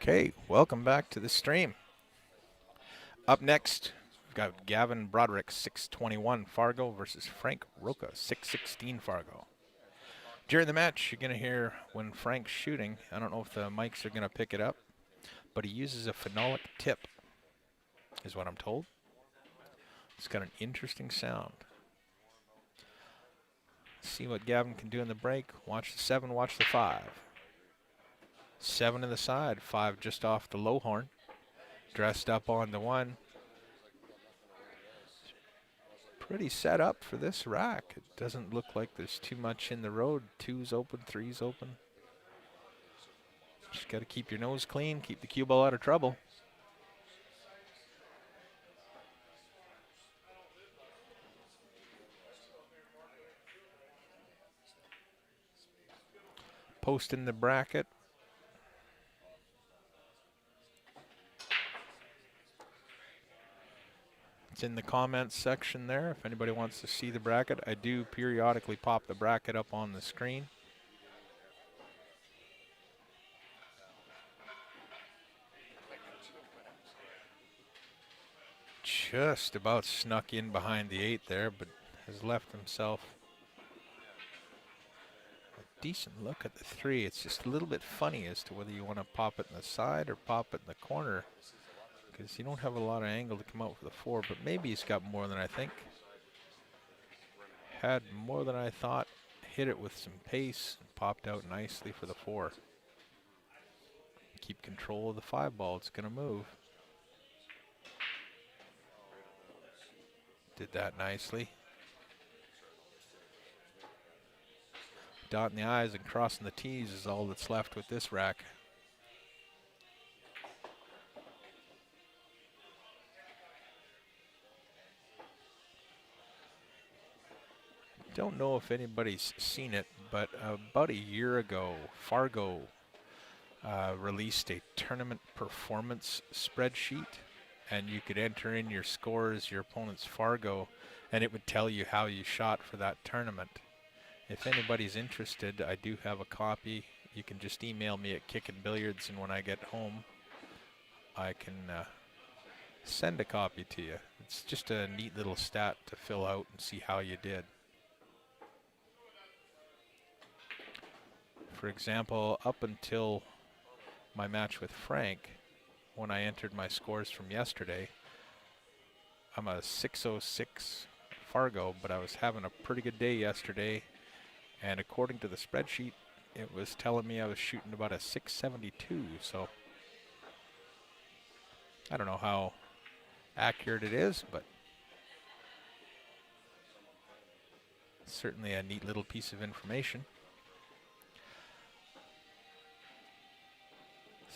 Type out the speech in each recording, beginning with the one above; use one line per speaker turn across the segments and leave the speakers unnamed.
Okay, welcome back to the stream. Up next, we've got Gavin Roderick, 621 Fargo versus Frank Rocha, 616 Fargo. During the match, you're going to hear when Frank's shooting, I don't know if the mics are going to pick it up, but he uses a phenolic tip, is what I'm told. It's got an interesting sound. See what Gavin can do in the break. Watch the 7, watch the 5. 7 in the side, 5 just off the low horn. Dressed up on the 1. Pretty set up for this rack. It doesn't look like there's too much in the road. 2's open, 3's open. Just got to keep your nose clean, keep the cue ball out of trouble. Post in the bracket. It's in the comments section there if anybody wants to see the bracket. I do periodically pop the bracket up on the screen. Just about snuck in behind the 8 there, but has left himself a decent look at the 3. It's just a little bit funny as to whether you want to pop it in the side or pop it in the corner, because you don't have a lot of angle to come out for the 4, but maybe he's got more than I think. Had more than I thought, hit it with some pace, and popped out nicely for the 4. Keep control of the 5 ball, it's going to move. Did that nicely. Dotting the I's and crossing the T's is all that's left with this rack. Don't know if anybody's seen it, but about a year ago, Fargo released a tournament performance spreadsheet, and you could enter in your scores, your opponent's Fargo, and it would tell you how you shot for that tournament. If anybody's interested, I do have a copy. You can just email me at Kickin' Billiards, and when I get home, I can send a copy to you. It's just a neat little stat to fill out and see how you did. For example, up until my match with Frank, when I entered my scores from yesterday, I'm a 606 Fargo, but I was having a pretty good day yesterday, and according to the spreadsheet, it was telling me I was shooting about a 672, so I don't know how accurate it is, but certainly a neat little piece of information.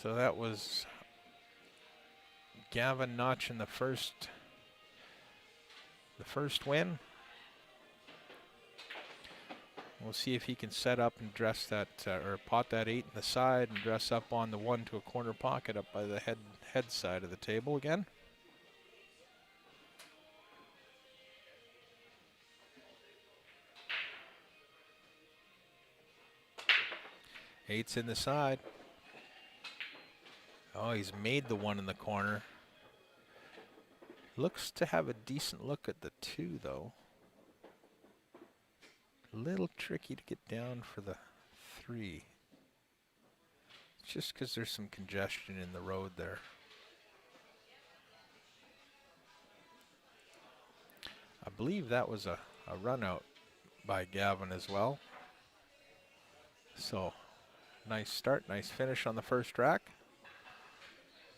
So that was Gavin notching the first win. We'll see if he can set up and dress that, or pot that 8 in the side and dress up on the 1 to a corner pocket up by the head side of the table again. Eight's in the side. Oh, he's made the 1 in the corner. Looks to have a decent look at the 2, though. A little tricky to get down for the 3. Just because there's some congestion in the road there. I believe that was a run out by Gavin as well. So, nice start, nice finish on the first rack.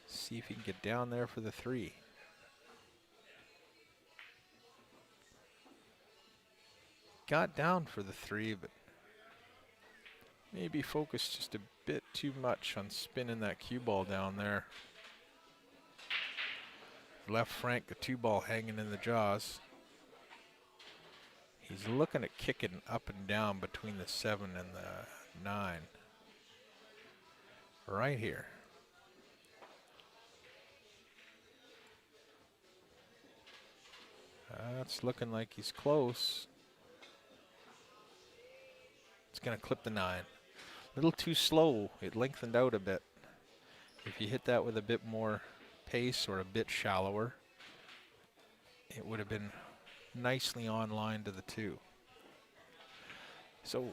See if he can get down there for the 3. Got down for the 3, but maybe focused just a bit too much on spinning that cue ball down there. Left Frank the 2 ball hanging in the jaws. He's looking at kicking up and down between the 7 and the 9. Right here. That's looking like he's close. It's going to clip the 9. A little too slow. It lengthened out a bit. If you hit that with a bit more pace or a bit shallower, it would have been nicely on line to the 2. So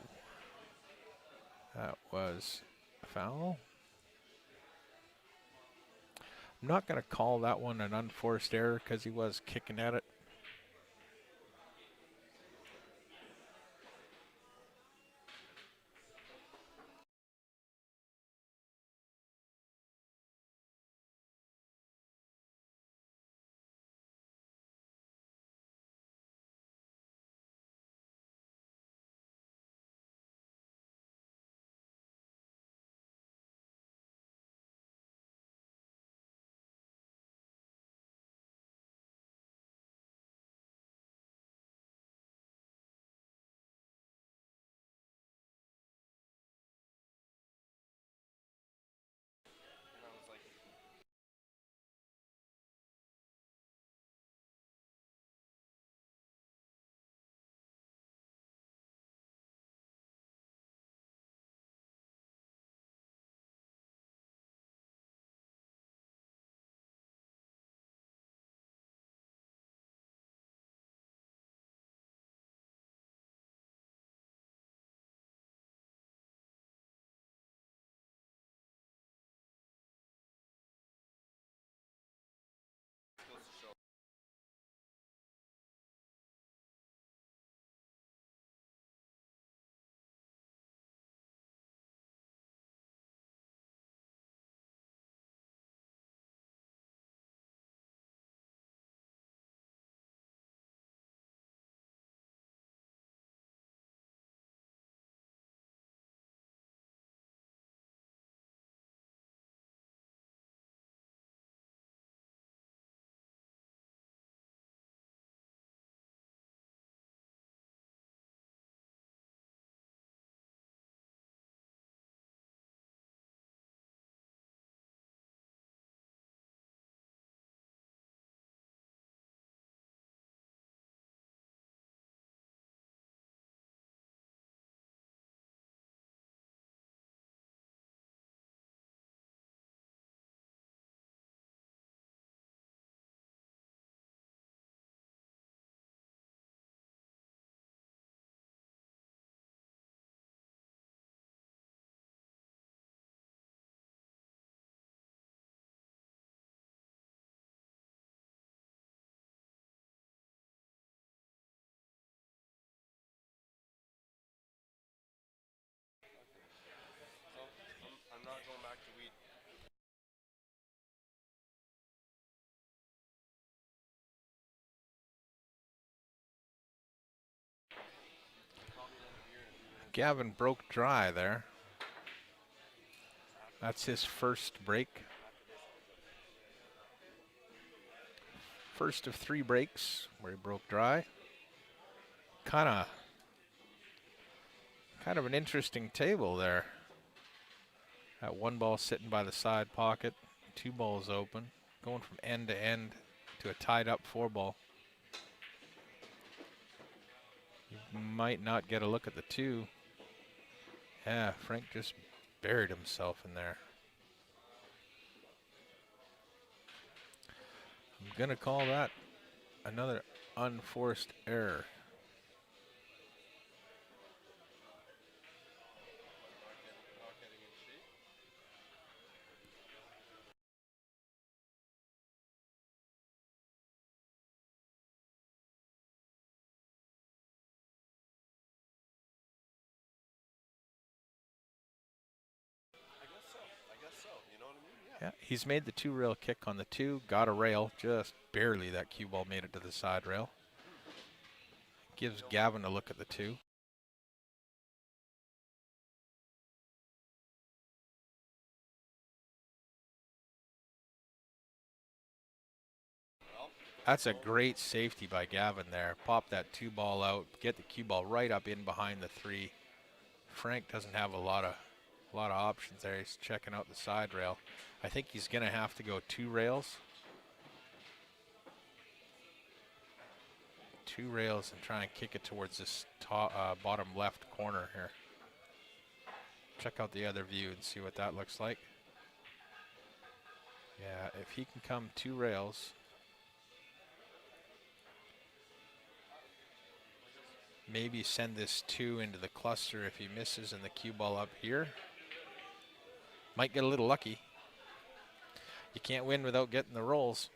that was a foul. I'm not going to call that one an unforced error because he was kicking at it. Gavin broke dry there. That's his first break. First of 3 breaks where he broke dry. Kind of an interesting table there. That 1 ball sitting by the side pocket, 2 balls open, going from end to end to a tied up 4 ball. You might not get a look at the 2. Yeah, Frank just buried himself in there. I'm going to call that another unforced error. Yeah, he's made the 2 rail kick on the 2, got a rail, just barely that cue ball made it to the side rail. Gives Gavin a look at the 2. That's a great safety by Gavin there. Pop that 2 ball out, get the cue ball right up in behind the 3. Frank doesn't have a lot of options there. He's checking out the side rail. I think he's going to have to go 2 rails. 2 rails and try and kick it towards this bottom left corner here. Check out the other view and see what that looks like. Yeah, if he can come 2 rails, maybe send this 2 into the cluster if he misses and the cue ball up here. Might get a little lucky. You can't win without getting the rolls.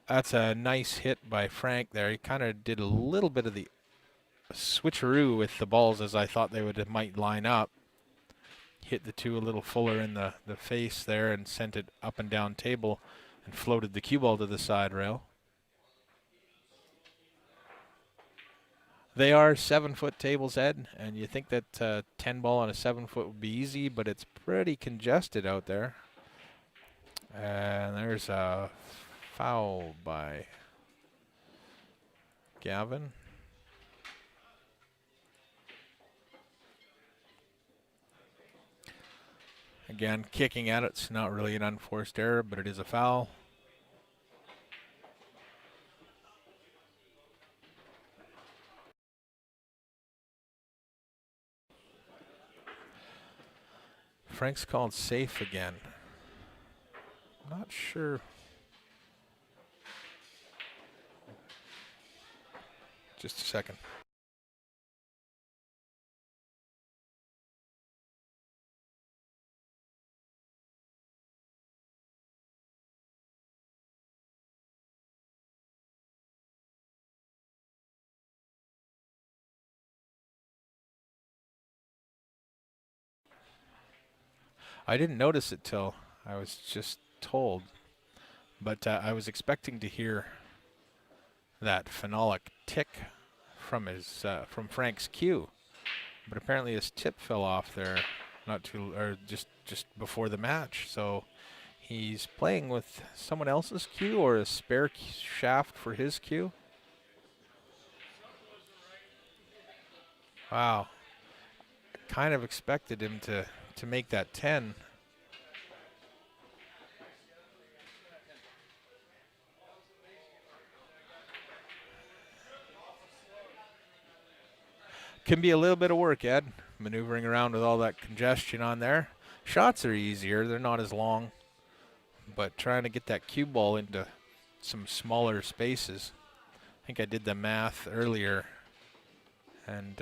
That's a nice hit by Frank there. He kind of did a little bit of the switcheroo with the balls as I thought they might line up. Hit the 2 a little fuller in the face there and sent it up and down table and floated the cue ball to the side rail. They are 7-foot tables, Ed, and you think that 10 ball on a 7-foot would be easy, but it's pretty congested out there. And there's a foul by Gavin. Again, kicking at it's not really an unforced error, but it is a foul. Frank's called safe again. Not sure. Just a second. I didn't notice it till I was just told, but I was expecting to hear that phenolic tick from from Frank's cue, but apparently his tip fell off there, just before the match. So he's playing with someone else's cue or a spare shaft for his cue. Wow, kind of expected him to make that 10. Can be a little bit of work, Ed, maneuvering around with all that congestion on there. Shots are easier, they're not as long, but trying to get that cue ball into some smaller spaces. I think I did the math earlier, and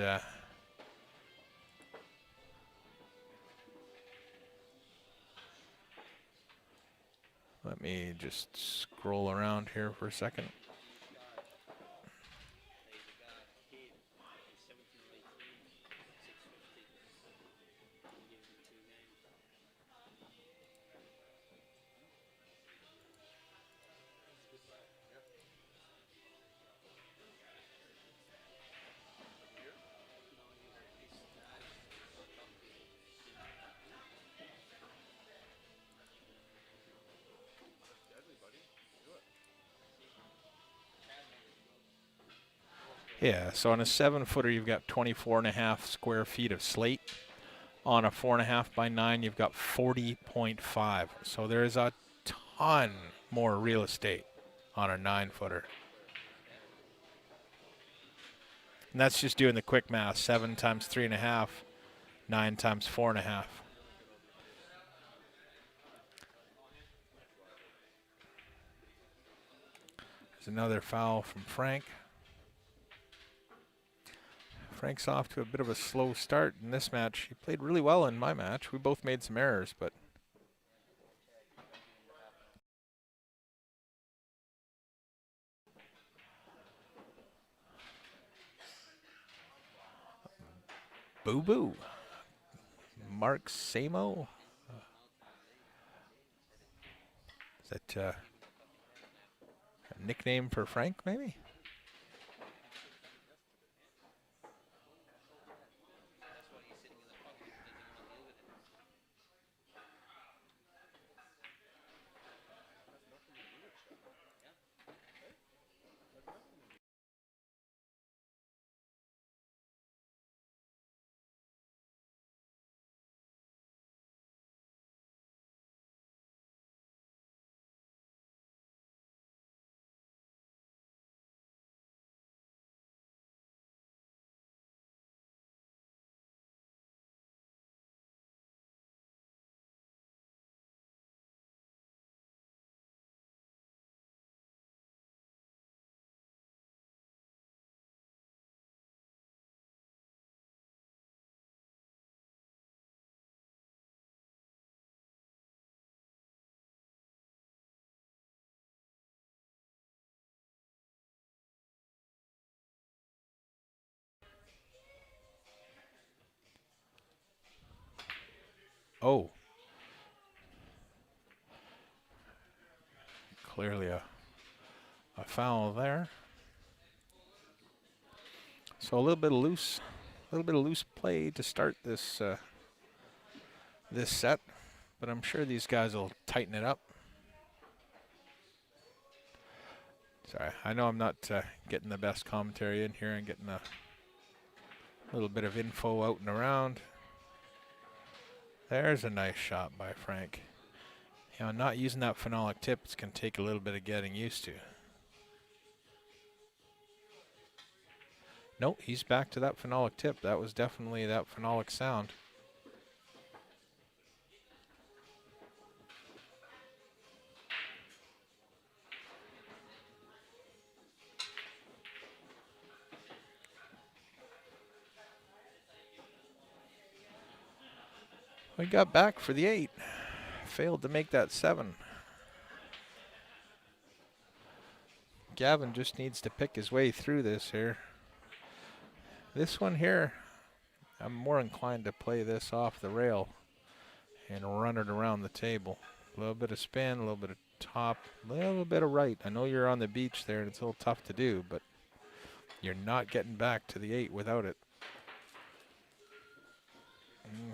let me just scroll around here for a second. Yeah, so on a 7-footer, you've got 24.5 square feet of slate. On a 4.5 by 9, you've got 40.5. So there is a ton more real estate on a 9-footer. And that's just doing the quick math. 7 times 3.5, 9 times 4.5. There's another foul from Frank. Frank's off to a bit of a slow start in this match. He played really well in my match. We both made some errors, but boo-boo. Mark Samo. Is that a nickname for Frank, maybe? Oh, clearly a foul there. So a little bit of loose play to start this this set, but I'm sure these guys will tighten it up. Sorry, I know I'm not getting the best commentary in here and getting a little bit of info out and around. There's a nice shot by Frank. You know, not using that phenolic tip, it's going to take a little bit of getting used to. Nope, he's back to that phenolic tip. That was definitely that phenolic sound. We got back for the 8. Failed to make that 7. Gavin just needs to pick his way through this here. This one here, I'm more inclined to play this off the rail and run it around the table. A little bit of spin, a little bit of top, a little bit of right. I know you're on the beach there and it's a little tough to do, but you're not getting back to the 8 without it.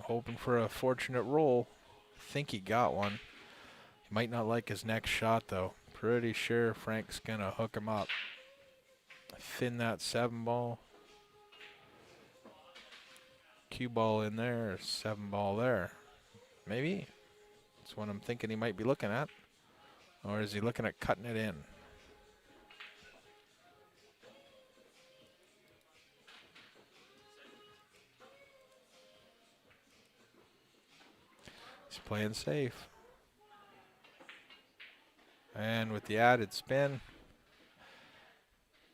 Hoping for a fortunate roll. Think he got one. He might not like his next shot though. Pretty sure Frank's gonna hook him up. Thin that 7 ball. Cue ball in there, 7 ball there. Maybe. That's what I'm thinking he might be looking at. Or is he looking at cutting it in? He's playing safe. And with the added spin,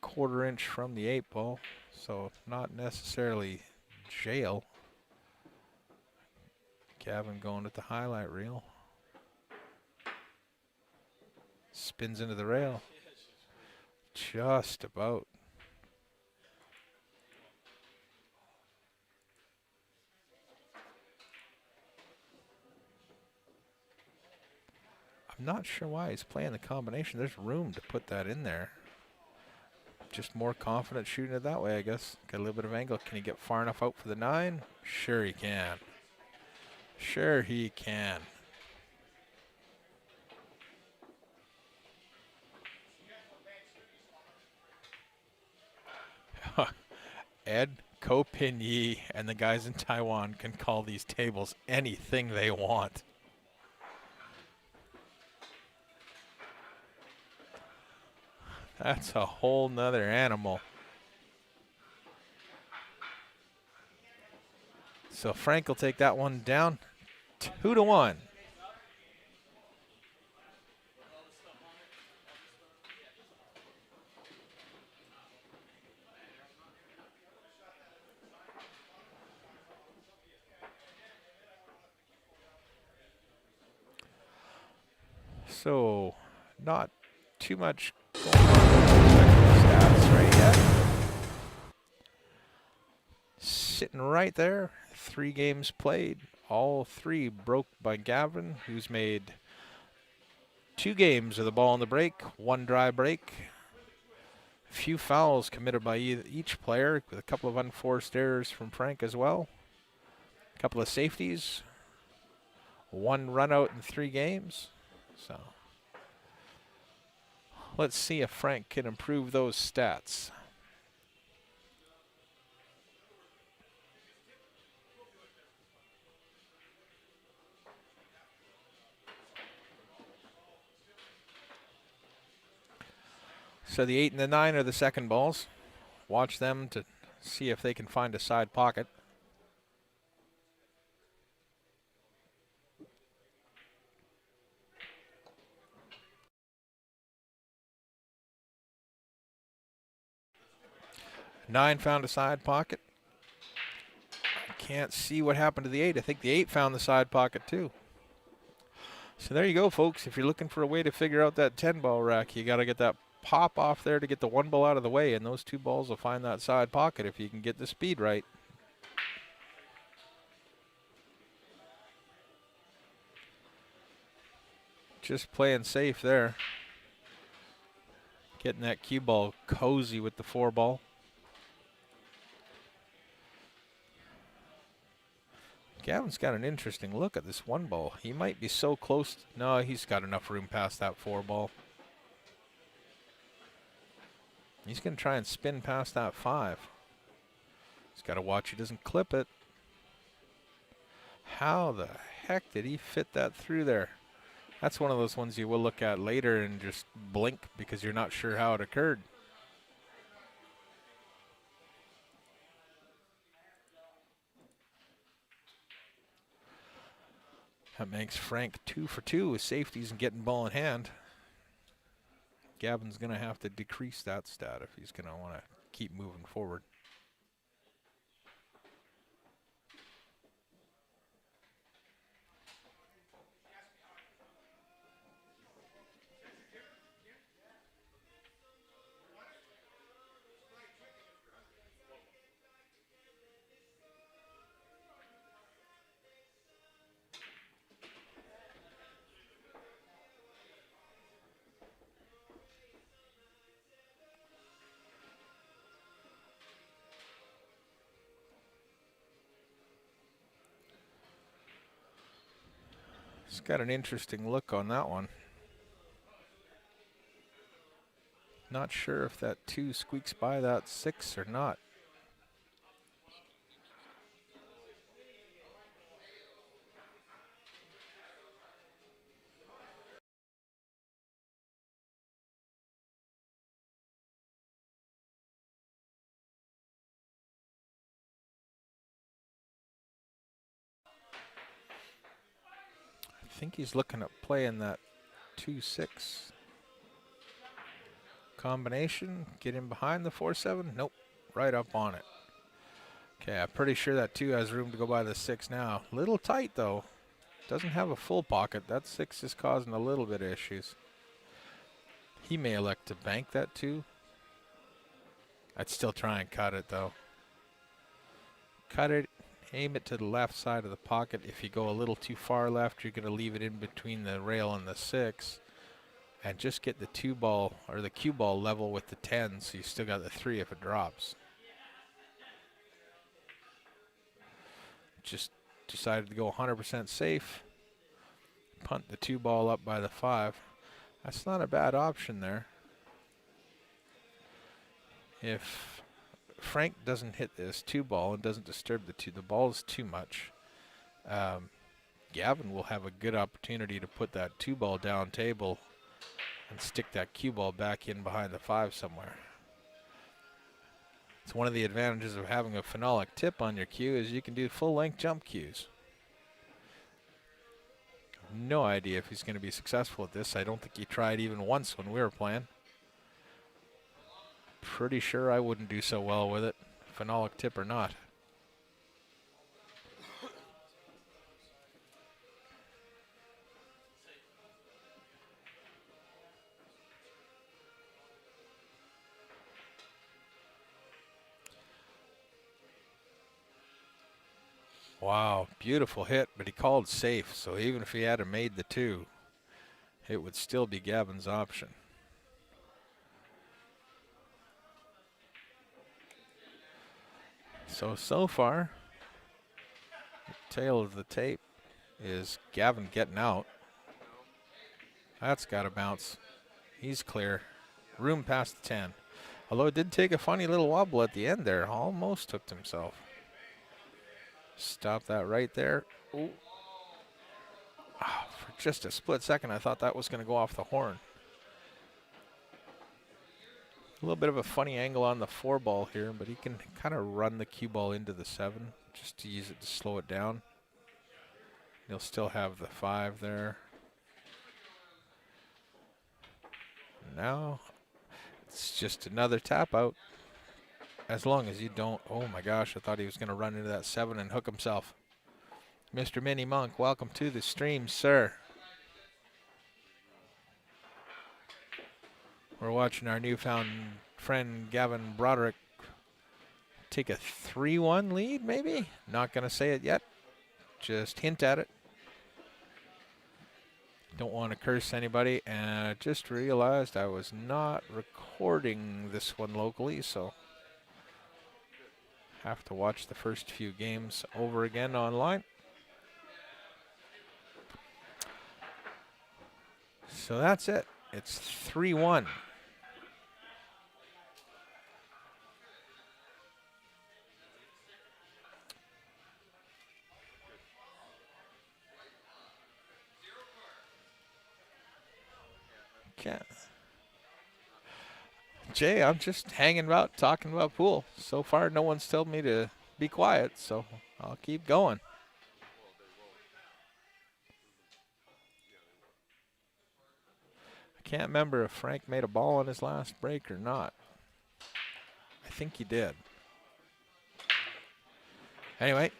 1/4 inch from the 8 ball, so not necessarily jail. Gavin going with the highlight reel. Spins into the rail. Just about. I'm not sure why he's playing the combination. There's room to put that in there. Just more confident shooting it that way, I guess. Got a little bit of angle. Can he get far enough out for the 9? Sure he can. Sure he can. Ed Kopinyi and the guys in Taiwan can call these tables anything they want. That's a whole nother animal. So Frank will take that one down 2-1. So not too much going on with stats right yet. Sitting right there, 3 games played, all 3 broke by Gavin, who's made 2 games of the ball in the break, 1 dry break. A few fouls committed by each player, with a couple of unforced errors from Frank as well. A couple of safeties, 1 run out in 3 games. So let's see if Frank can improve those stats. So the 8 and the 9 are the second balls. Watch them to see if they can find a side pocket. Nine found a side pocket. Can't see what happened to the 8. I think the 8 found the side pocket too. So there you go, folks. If you're looking for a way to figure out that 10-ball rack, you got to get that pop off there to get the 1 ball out of the way, and those 2 balls will find that side pocket if you can get the speed right. Just playing safe there. Getting that cue ball cozy with the 4 ball. Gavin's got an interesting look at this 1 ball. He might be so close. No, he's got enough room past that 4 ball. He's going to try and spin past that 5. He's got to watch he doesn't clip it. How the heck did he fit that through there? That's one of those ones you will look at later and just blink because you're not sure how it occurred. That makes Frank 2 for 2 with safeties and getting ball in hand. Gavin's going to have to decrease that stat if he's going to want to keep moving forward. It's got an interesting look on that one. Not sure if that 2 squeaks by that 6 or not. I think he's looking at playing that 2-6 combination. Get in behind the 4-7. Nope, right up on it. Okay, I'm pretty sure that 2 has room to go by the 6 now. Little tight though. Doesn't have a full pocket. That 6 is causing a little bit of issues. He may elect to bank that 2. I'd still try and cut it though. Cut it. Aim it to the left side of the pocket. If you go a little too far left, you're going to leave it in between the rail and the 6. And just get the 2 ball or the cue ball level with the 10, so you still got the 3 if it drops. Just decided to go 100% safe. Punt the 2 ball up by the 5. That's not a bad option there. If Frank doesn't hit this 2 ball and doesn't disturb the 2, the ball is too much. Gavin will have a good opportunity to put that 2 ball down table and stick that cue ball back in behind the 5 somewhere. It's one of the advantages of having a phenolic tip on your cue is you can do full length jump cues. No idea if he's going to be successful at this. I don't think he tried even once when we were playing. Pretty sure I wouldn't do so well with it, phenolic tip or not. Wow, beautiful hit, but he called safe, so even if he had made the 2, it would still be Gavin's option. So far, the tail of the tape is Gavin getting out. That's got to bounce. He's clear. Room past the 10. Although it did take a funny little wobble at the end there. Almost hooked himself. Stop that right there. Ooh. Oh, for just a split second, I thought that was going to go off the horn. A little bit of a funny angle on the 4 ball here, but he can kind of run the cue ball into the 7 just to use it to slow it down. He'll still have the 5 there. Now it's just another tap out. As long as you don't, oh my gosh, I thought he was going to run into that 7 and hook himself. Mr. Mini Monk, welcome to the stream, sir. We're watching our newfound friend Gavin Roderick take a 3-1 lead, maybe? Not going to say it yet. Just hint at it. Don't want to curse anybody, and I just realized I was not recording this one locally, so have to watch the first few games over again online. So that's it. It's 3-1. Okay. Jay, I'm just hanging out, talking about pool. So far, no one's told me to be quiet, so I'll keep going. I can't remember if Frank made a ball on his last break or not. I think he did. Anyway,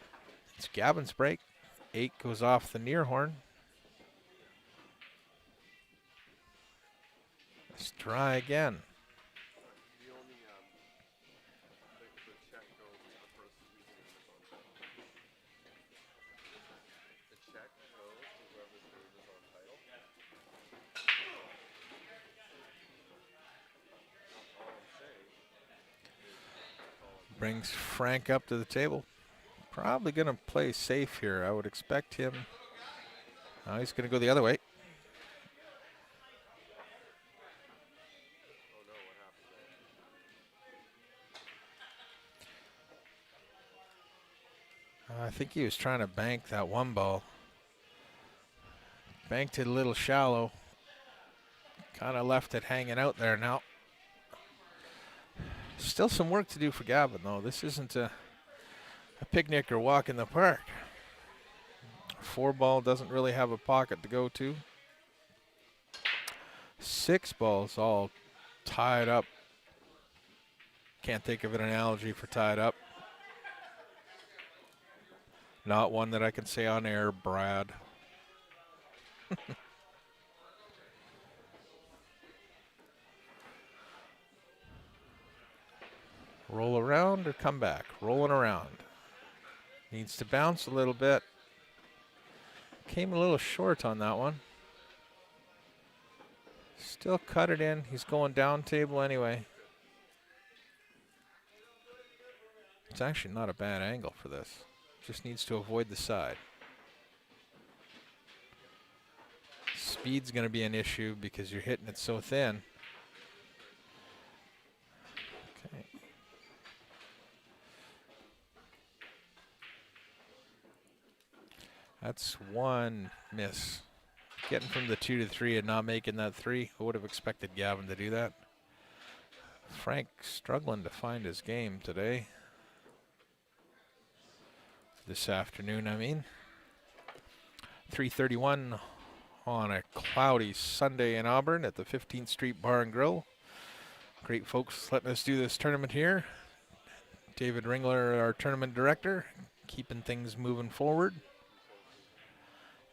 it's Gavin's break. 8 goes off the near horn. Let's try again. Brings Frank up to the table. Probably going to play safe here. I would expect him. He's going to go the other way. I think he was trying to bank that 1 ball. Banked it a little shallow. Kind of left it hanging out there now. Still some work to do for Gavin, though. This isn't a picnic or walk in the park. 4 ball doesn't really have a pocket to go to. 6 balls all tied up. Can't think of an analogy for tied up. Not one that I can say on air, Brad. Roll around or come back. Rolling around. Needs to bounce a little bit. Came a little short on that one. Still cut it in. He's going down table anyway. It's actually not a bad angle for this. Just needs to avoid the side. Speed's going to be an issue because you're hitting it so thin. Okay. That's 1 miss. Getting from the 2 to 3 and not making that 3. I would have expected Gavin to do that. Frank struggling to find his game today. This afternoon, I mean. 3:31 on a cloudy Sunday in Auburn at the 15th Street Bar and Grill. Great folks letting us do this tournament here. David Ringler, our tournament director, keeping things moving forward.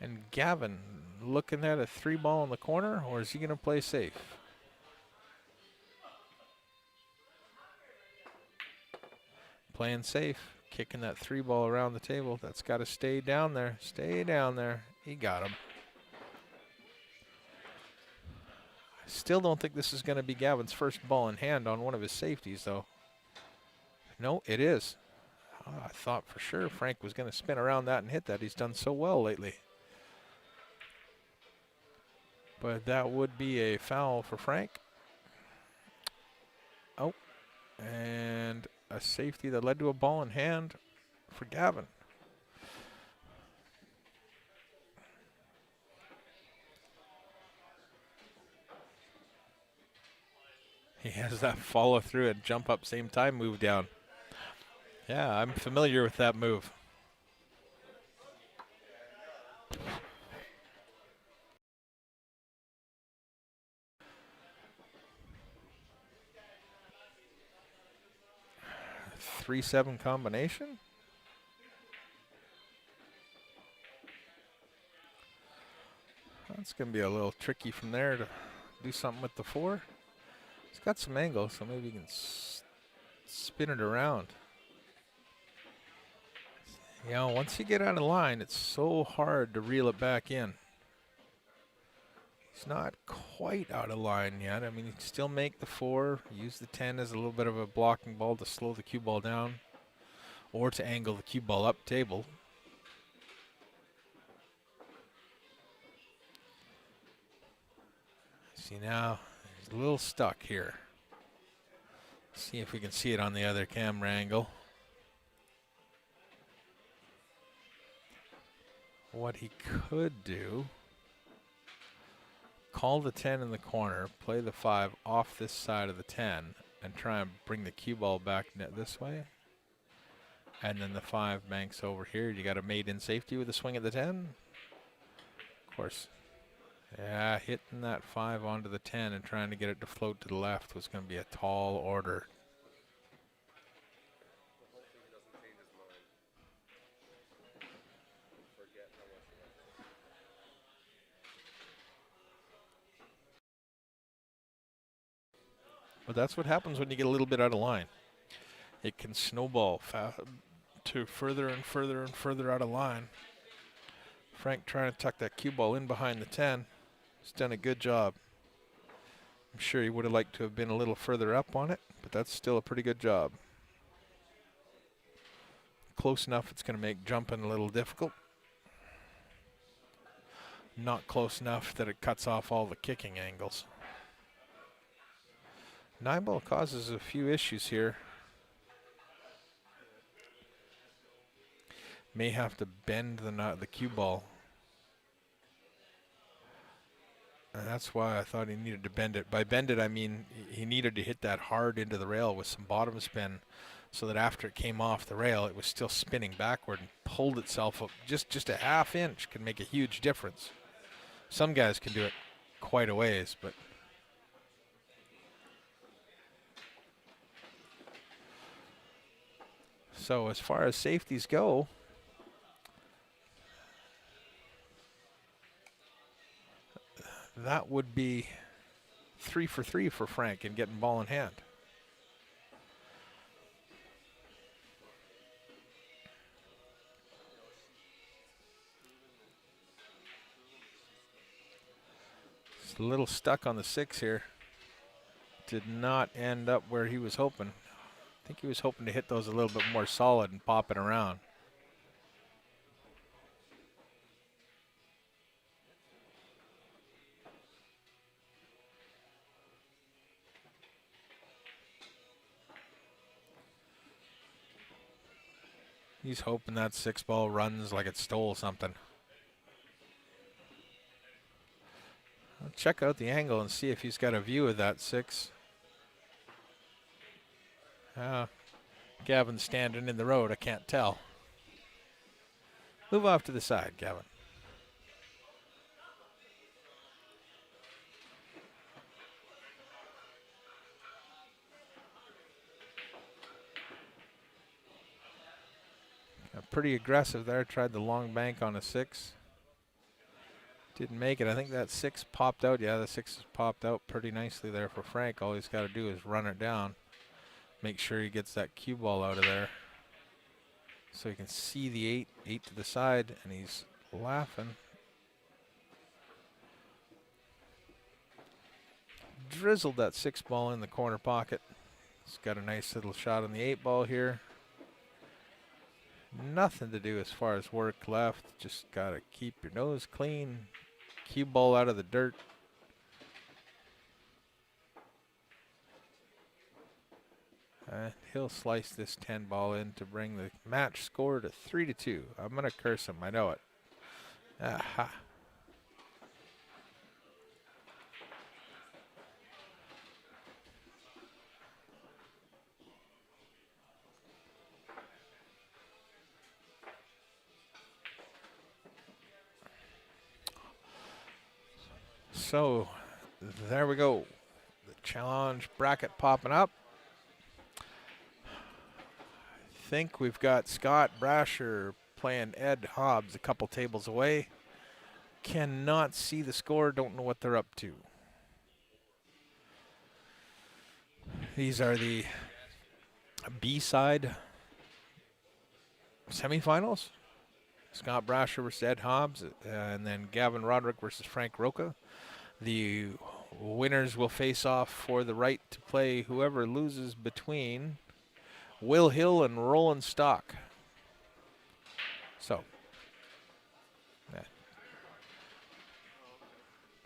And Gavin looking at a 3 ball in the corner, or is he going to play safe? Playing safe. Kicking that 3 ball around the table. That's got to stay down there. Stay down there. He got him. I still don't think this is going to be Gavin's first ball in hand on one of his safeties, though. No, it is. Oh, I thought for sure Frank was going to spin around that and hit that. He's done so well lately. But that would be a foul for Frank. Oh, and a safety that led to a ball in hand for Gavin. He has that follow through and jump up same time move down. Yeah, I'm familiar with that move. Three 7 combination. That's going to be a little tricky from there to do something with the 4. It's got some angle, so maybe you can spin it around. You know, once you get out of line, it's so hard to reel it back in. He's not quite out of line yet. I mean, he can still make the 4, use the 10 as a little bit of a blocking ball to slow the cue ball down or to angle the cue ball up table. See now, he's a little stuck here. See if we can see it on the other camera angle. What he could do, call the 10 in the corner, play the 5 off this side of the 10, and try and bring the cue ball back net this way. And then the 5 banks over here. You got a made-in safety with a swing at the 10. Of course. Yeah, hitting that 5 onto the 10 and trying to get it to float to the left was going to be a tall order. But that's what happens when you get a little bit out of line. It can snowball to further and further and further out of line. Frank trying to tuck that cue ball in behind the 10. He's done a good job. I'm sure he would have liked to have been a little further up on it, but that's still a pretty good job. Close enough, it's going to make jumping a little difficult. Not close enough that it cuts off all the kicking angles. 9 ball causes a few issues here. May have to bend the cue ball. And that's why I thought he needed to bend it. By bend it, I mean he needed to hit that hard into the rail with some bottom spin so that after it came off the rail, it was still spinning backward and pulled itself up. Just a half inch can make a huge difference. Some guys can do it quite a ways, but so as far as safeties go, that would be 3 for 3 for Frank in getting ball in hand. Just a little stuck on the 6 here. Did not end up where he was hoping. I think he was hoping to hit those a little bit more solid and pop it around. He's hoping that 6 ball runs like it stole something. I'll check out the angle and see if he's got a view of that 6. Gavin's standing in the road. I can't tell. Move off to the side, Gavin. Pretty aggressive there. Tried the long bank on a 6. Didn't make it. I think that 6 popped out. Yeah, the 6 has popped out pretty nicely there for Frank. All he's got to do is run it down. Make sure he gets that cue ball out of there. So you can see the 8 to the side, and he's laughing. Drizzled that 6 ball in the corner pocket. He's got a nice little shot on the 8 ball here. Nothing to do as far as work left. Just got to keep your nose clean. Cue ball out of the dirt. He'll slice this 10 ball in to bring the match score to 3-2. I'm going to curse him. I know it. Aha. So there we go. The challenge bracket popping up. I think we've got Scott Brasher playing Ed Hobbs a couple tables away. Cannot see the score, don't know what they're up to. These are the B-side semifinals. Scott Brasher versus Ed Hobbs, and then Gavin Roderick versus Frank Rocha. The winners will face off for the right to play whoever loses between Will Hill and Roland Stock. So,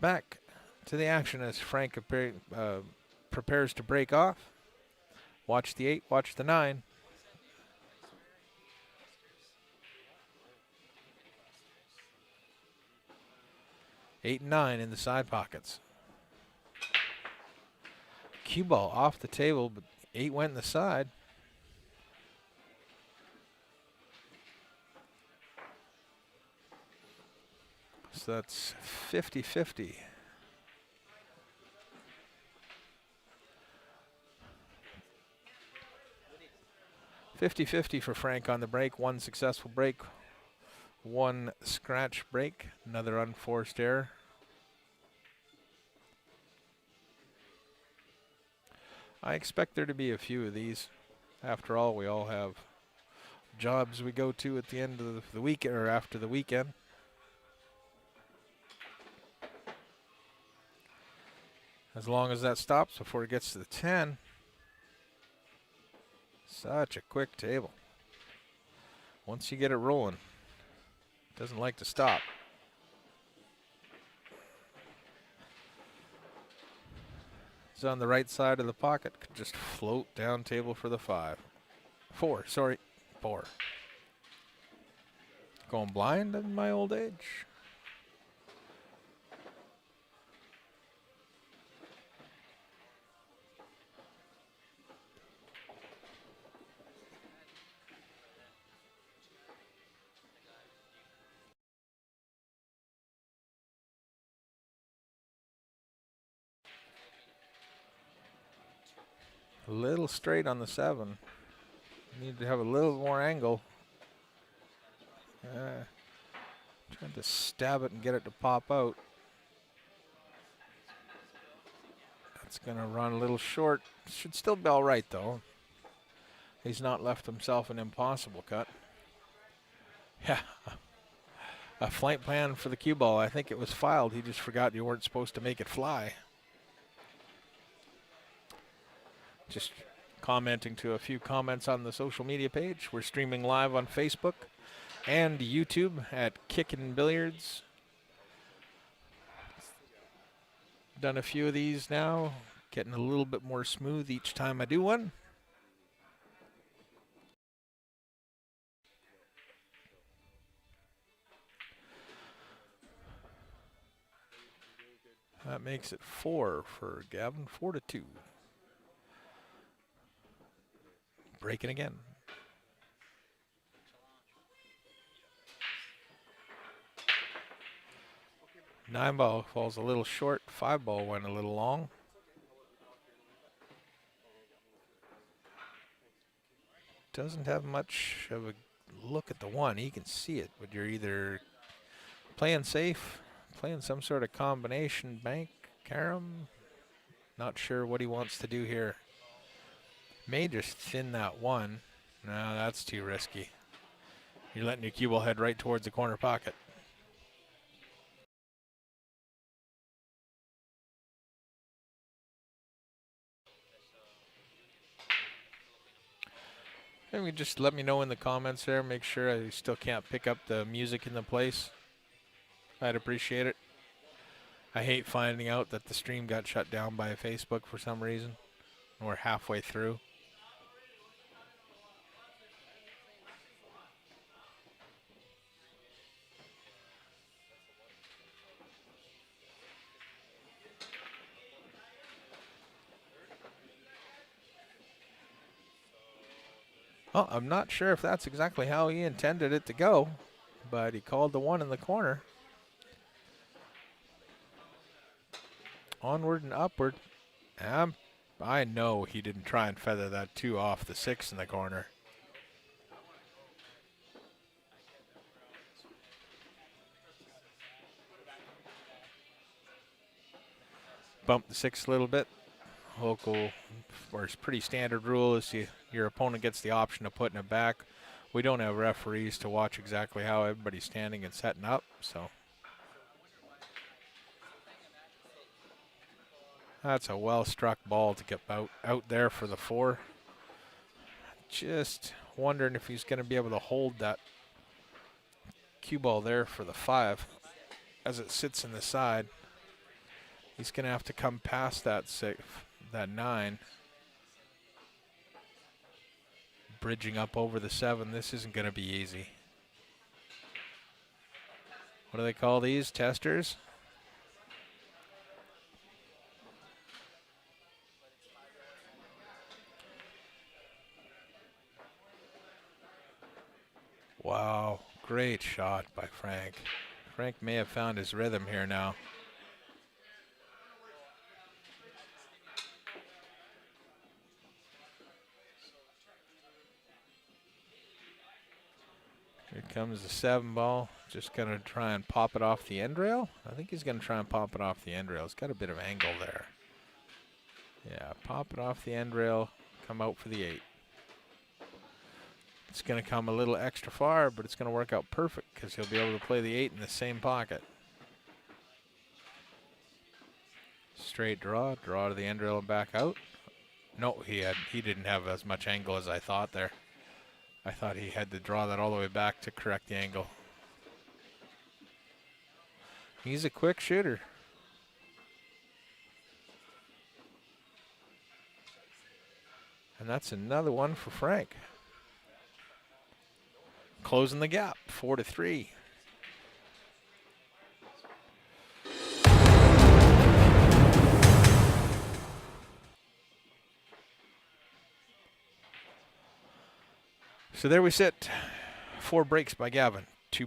back to the action as Frank prepares to break off. Watch the 8, watch the 9. Eight and 9 in the side pockets. Cue ball off the table, but 8 went in the side. So that's 50-50. For Frank on the break. One successful break, one scratch break, another unforced error. I expect there to be a few of these. After all, we all have jobs we go to at the end of the week or after the weekend. As long as that stops before it gets to the 10. Such a quick table. Once you get it rolling, it doesn't like to stop. It's on the right side of the pocket. Could just float down table for the 4. Going blind in my old age. A little straight on the 7. Need to have a little more angle. Trying to stab it and get it to pop out. That's going to run a little short. Should still be all right, though. He's not left himself an impossible cut. Yeah. A flight plan for the cue ball. I think it was filed. He just forgot you weren't supposed to make it fly. Just commenting to a few comments on the social media page. We're streaming live on Facebook and YouTube at Kickin' Billiards. Done a few of these now. Getting a little bit more smooth each time I do one. That makes it 4 for Gavin, 4-2. Breaking again. 9 ball falls a little short. 5 ball went a little long. Doesn't have much of a look at the 1. He can see it, but you're either playing safe, playing some sort of combination bank, carom. Not sure what he wants to do here. May just thin that 1. No, that's too risky. You're letting your cue ball head right towards the corner pocket. Maybe just let me know in the comments there. Make sure I still can't pick up the music in the place. I'd appreciate it. I hate finding out that the stream got shut down by Facebook for some reason. We're halfway through. Well, I'm not sure if that's exactly how he intended it to go, but he called the one in the corner. Onward and upward. I know he didn't try and feather that 2 off the 6 in the corner. Bump the 6 a little bit. Local, or it's pretty standard rule is your opponent gets the option of putting it back. We don't have referees to watch exactly how everybody's standing and setting up, so. That's a well-struck ball to get out there for the 4. Just wondering if he's going to be able to hold that cue ball there for the 5 as it sits in the side. He's going to have to come past that 9. Bridging up over the 7. This isn't going to be easy. What do they call these? Testers? Wow, great shot by Frank. Frank may have found his rhythm here now. Here comes the 7 ball. Just going to try and pop it off the end rail. I think he's going to try and pop it off the end rail. It's got a bit of angle there. Yeah, pop it off the end rail. Come out for the 8. It's going to come a little extra far, but it's going to work out perfect because he'll be able to play the 8 in the same pocket. Straight draw to the end rail and back out. No, he didn't have as much angle as I thought there. I thought he had to draw that all the way back to correct the angle. He's a quick shooter. And that's another one for Frank. Closing the gap, 4-3. So there we sit. 4 breaks by Gavin. 2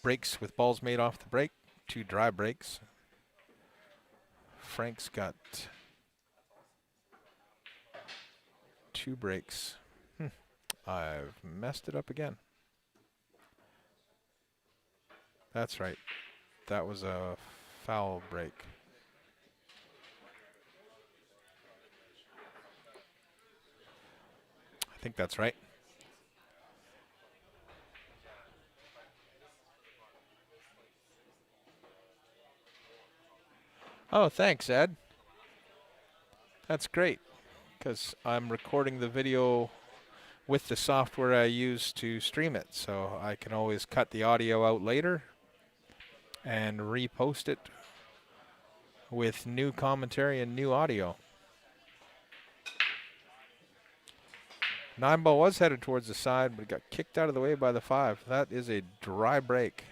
breaks with balls made off the break. 2 dry breaks. Frank's got 2 breaks. I've messed it up again. That's right. That was a foul break. I think that's right. Oh, thanks, Ed. That's great, because I'm recording the video with the software I use to stream it, so I can always cut the audio out later and repost it with new commentary and new audio. 9 ball was headed towards the side, but it got kicked out of the way by the 5. That is a dry break.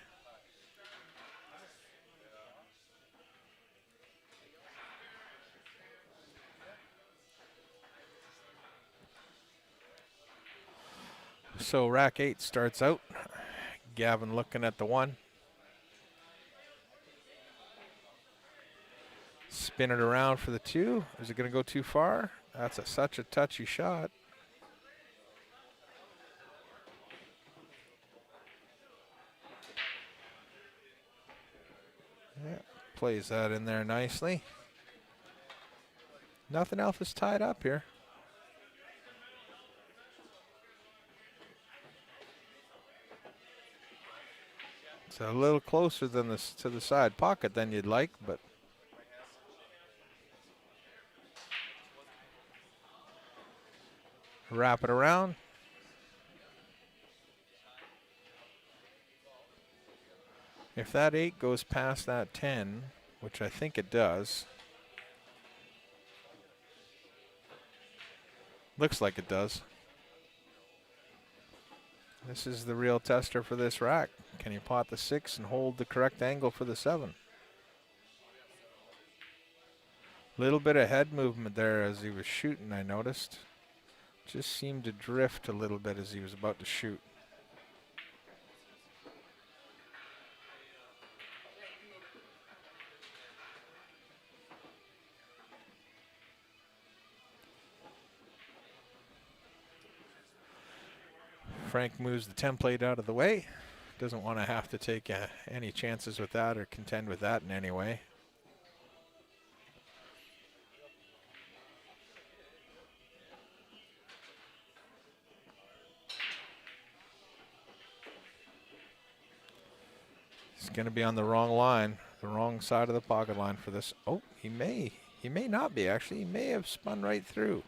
So rack 8 starts out. Gavin looking at the 1. Spin it around for the 2. Is it going to go too far? That's such a touchy shot. Yeah, plays that in there nicely. Nothing else is tied up here. a little closer than this to the side pocket than you'd like, but wrap it around. If that 8 goes past that 10, which I think it does, looks like it does. This is the real tester for this rack. Can you pot the 6 and hold the correct angle for the 7? Little bit of head movement there as he was shooting, I noticed. Just seemed to drift a little bit as he was about to shoot. Frank moves the template out of the way. Doesn't want to have to take any chances with that or contend with that in any way. He's going to be on the wrong line, the wrong side of the pocket line for this. Oh, he may not be actually. He may have spun right through.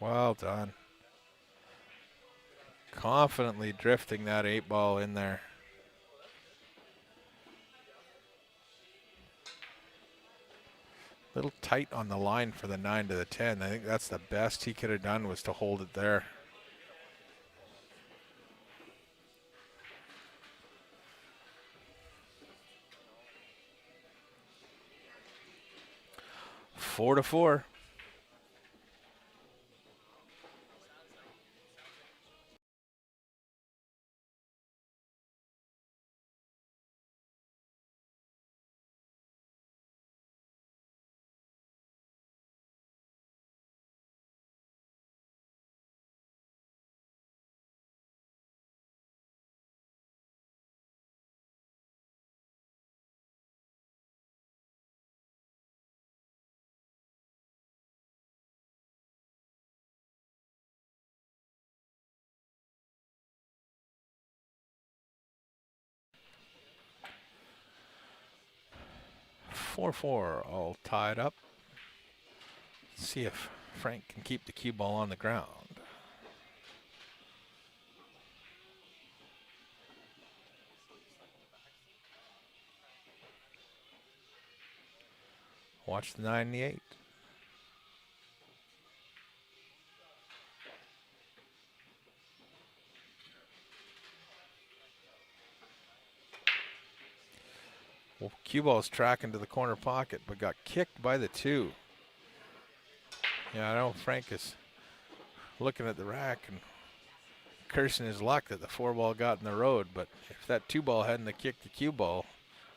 Well done. Confidently drifting that 8 ball in there. Little tight on the line for the 9 to the 10. I think that's the best he could have done was to hold it there. Four to 4. Four, 4, all tied up. See if Frank can keep the cue ball on the ground. Watch the 9 and the 8. Well, cue ball's tracking to the corner pocket, but got kicked by the 2. Yeah, I know Frank is looking at the rack and cursing his luck that the 4 ball got in the road, but if that 2 ball hadn't have kicked the cue ball,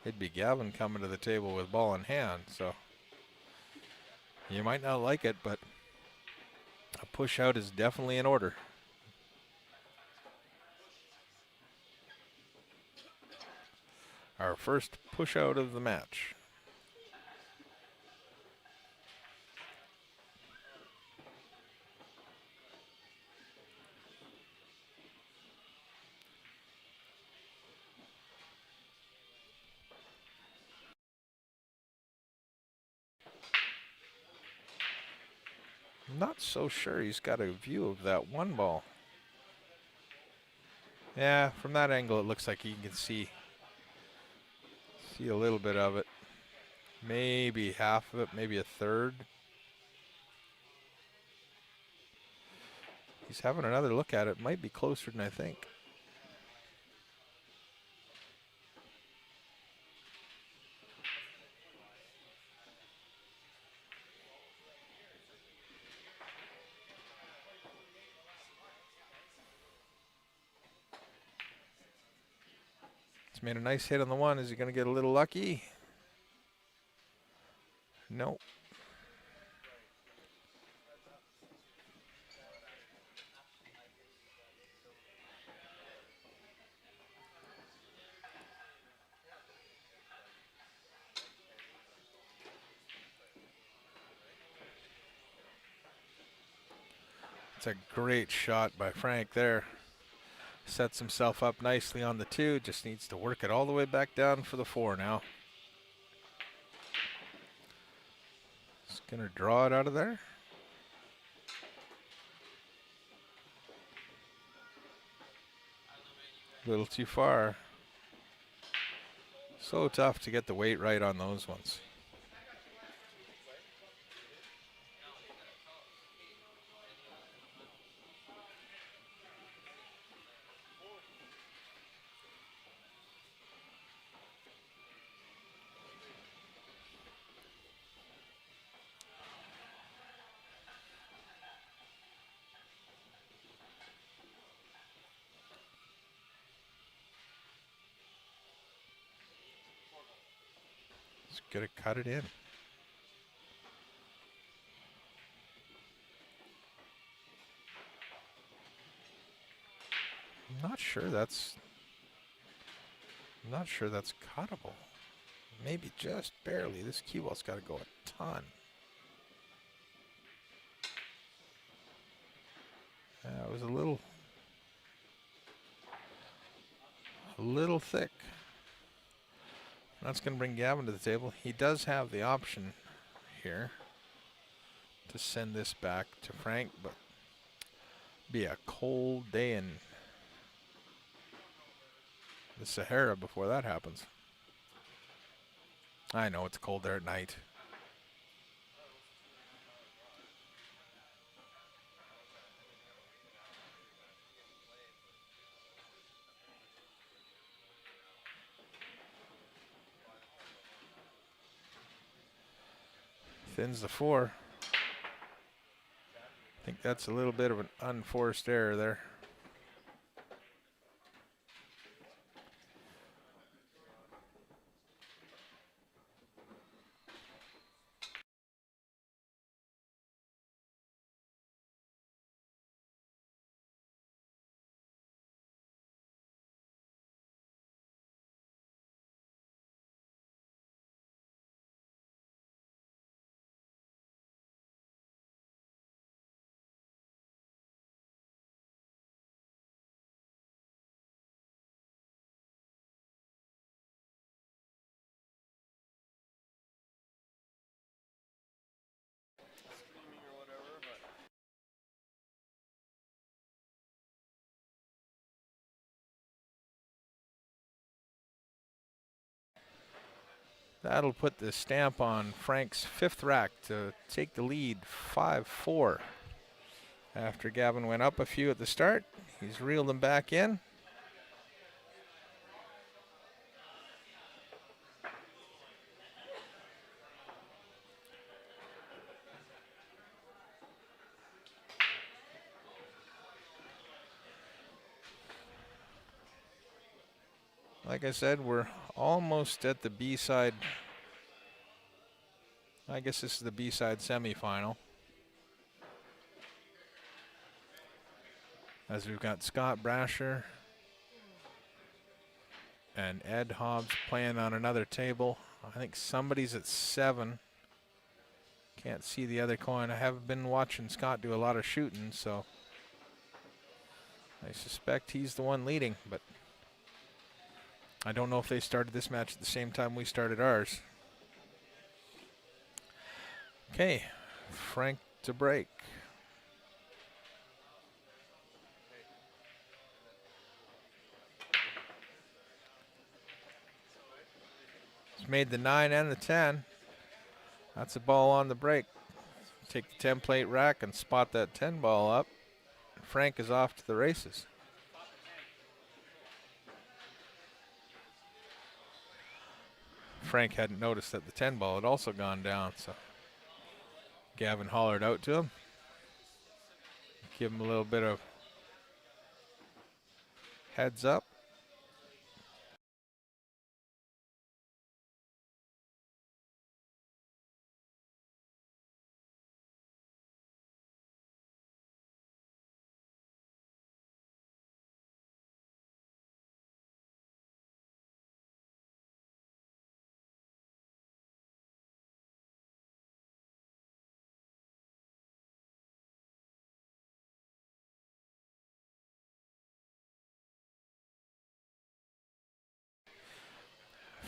it'd be Gavin coming to the table with ball in hand. So you might not like it, but a push out is definitely in order. Our first push out of the match. I'm not so sure he's got a view of that 1 ball. Yeah, from that angle it looks like he can see a little bit of it. Maybe half of it, maybe a third. He's having another look at it. Might be closer than I think. He's made a nice hit on the 1. Is he going to get a little lucky? No. It's a great shot by Frank there. Sets himself up nicely on the 2. Just needs to work it all the way back down for the 4 now. Just going to draw it out of there. A little too far. So tough to get the weight right on those ones. Just got to cut it in. I'm not sure that's cuttable. Maybe just barely. This cue ball's got to go a ton. It was a little thick. That's going to bring Gavin to the table. He does have the option here to send this back to Frank, but be a cold day in the Sahara before that happens. I know it's cold there at night. Thins the 4. I think that's a little bit of an unforced error there. That'll put the stamp on Frank's 5th rack to take the lead 5-4. After Gavin went up a few at the start, he's reeled them back in. Like I said, we're almost at the B-side. I guess this is the B-side semifinal. As we've got Scott Brasher and Ed Hobbs playing on another table. I think somebody's at 7. Can't see the other coin. I have been watching Scott do a lot of shooting, so I suspect he's the one leading, but I don't know if they started this match at the same time we started ours. Okay, Frank to break. He's made the 9 and the 10. That's a ball on the break. Take the 10 plate rack and spot that 10 ball up. Frank is off to the races. Frank hadn't noticed that the 10 ball had also gone down, so Gavin hollered out to him. Give him a little bit of heads up.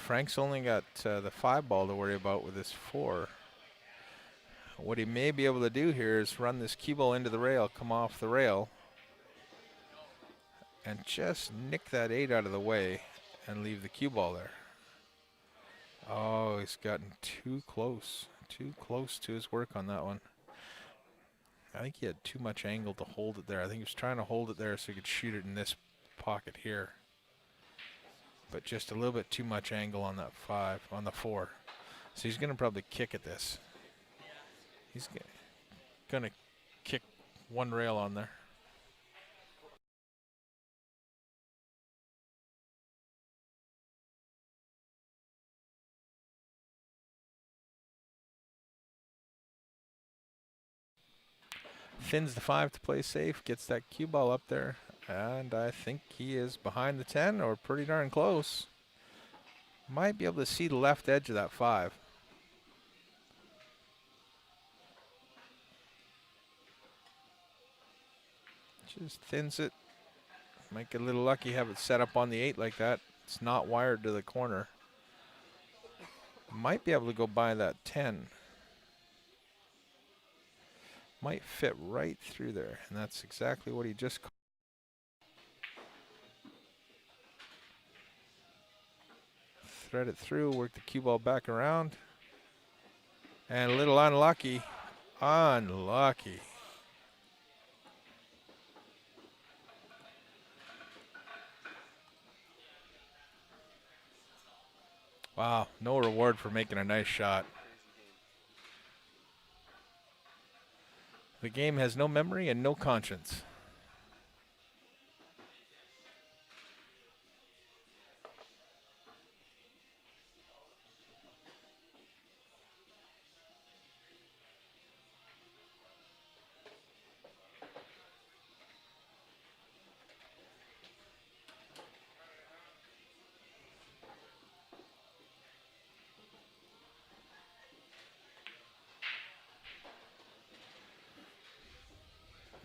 Frank's only got the 5 ball to worry about with his 4. What he may be able to do here is run this cue ball into the rail, come off the rail, and just nick that 8 out of the way and leave the cue ball there. Oh, he's gotten too close to his work on that one. I think he had too much angle to hold it there. I think he was trying to hold it there so he could shoot it in this pocket here. But just a little bit too much angle on that 5, on the 4. So he's going to probably kick at this. He's going to kick one rail on there. Thins the 5 to play safe, gets that cue ball up there, and I think he is behind the 10 or pretty darn close. Might be able to see the left edge of that 5. Just thins it. Might get a little lucky, have it set up on the 8 like that. It's not wired to the corner. Might be able to go by that 10. Might fit right through there, and that's exactly what he just called. Thread it through, work the cue ball back around. And a little unlucky. Unlucky. Wow, no reward for making a nice shot. The game has no memory and no conscience.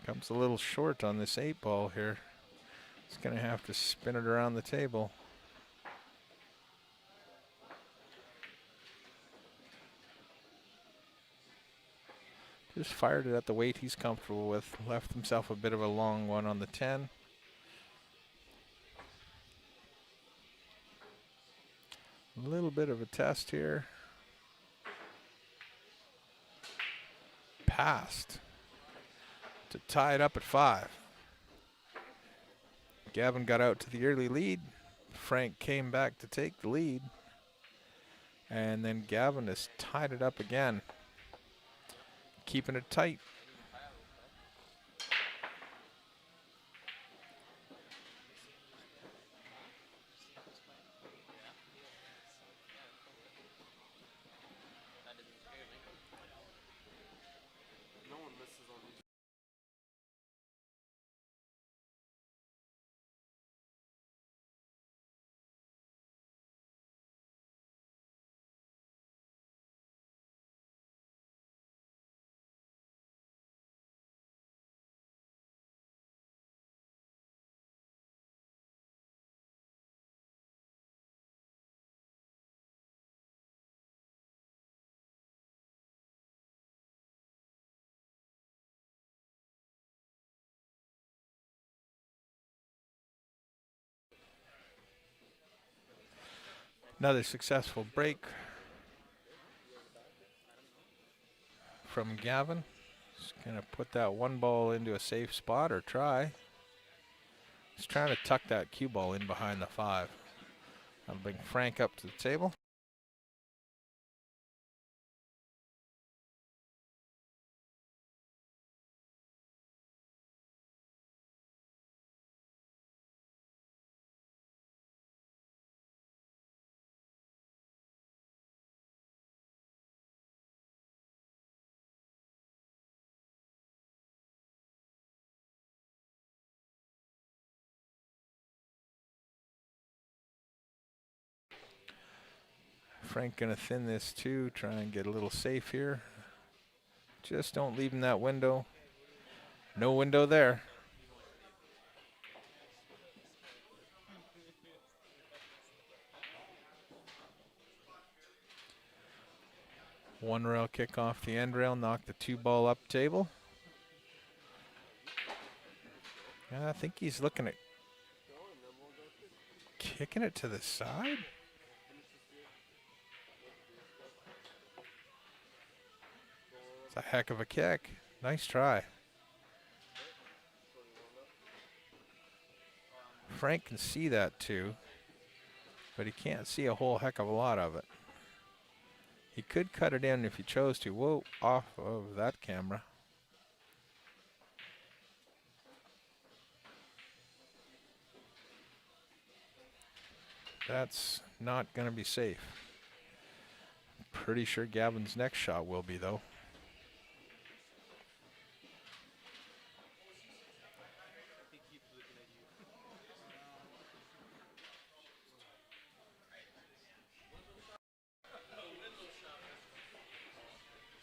Comes a little short on this 8 ball here. He's going to have to spin it around the table. Just fired it at the weight he's comfortable with. Left himself a bit of a long one on the 10. A little bit of a test here. Passed to tie it up at 5. Gavin got out to the early lead. Frank came back to take the lead. And then Gavin has tied it up again. Keeping it tight. Another successful break from Gavin. Just gonna put that 1 ball into a safe spot, or try. He's trying to tuck that cue ball in behind the 5. I'll bring Frank up to the table. Frank gonna thin this too, try and get a little safe here. Just don't leave him that window. No window there. One rail kick off the end rail, knock the 2 ball up table. Yeah, I think he's looking at kicking it to the side. It's a heck of a kick. Nice try. Frank can see that too, but he can't see a whole heck of a lot of it. He could cut it in if he chose to. Whoa, off of that camera. That's not going to be safe. Pretty sure Gavin's next shot will be, though.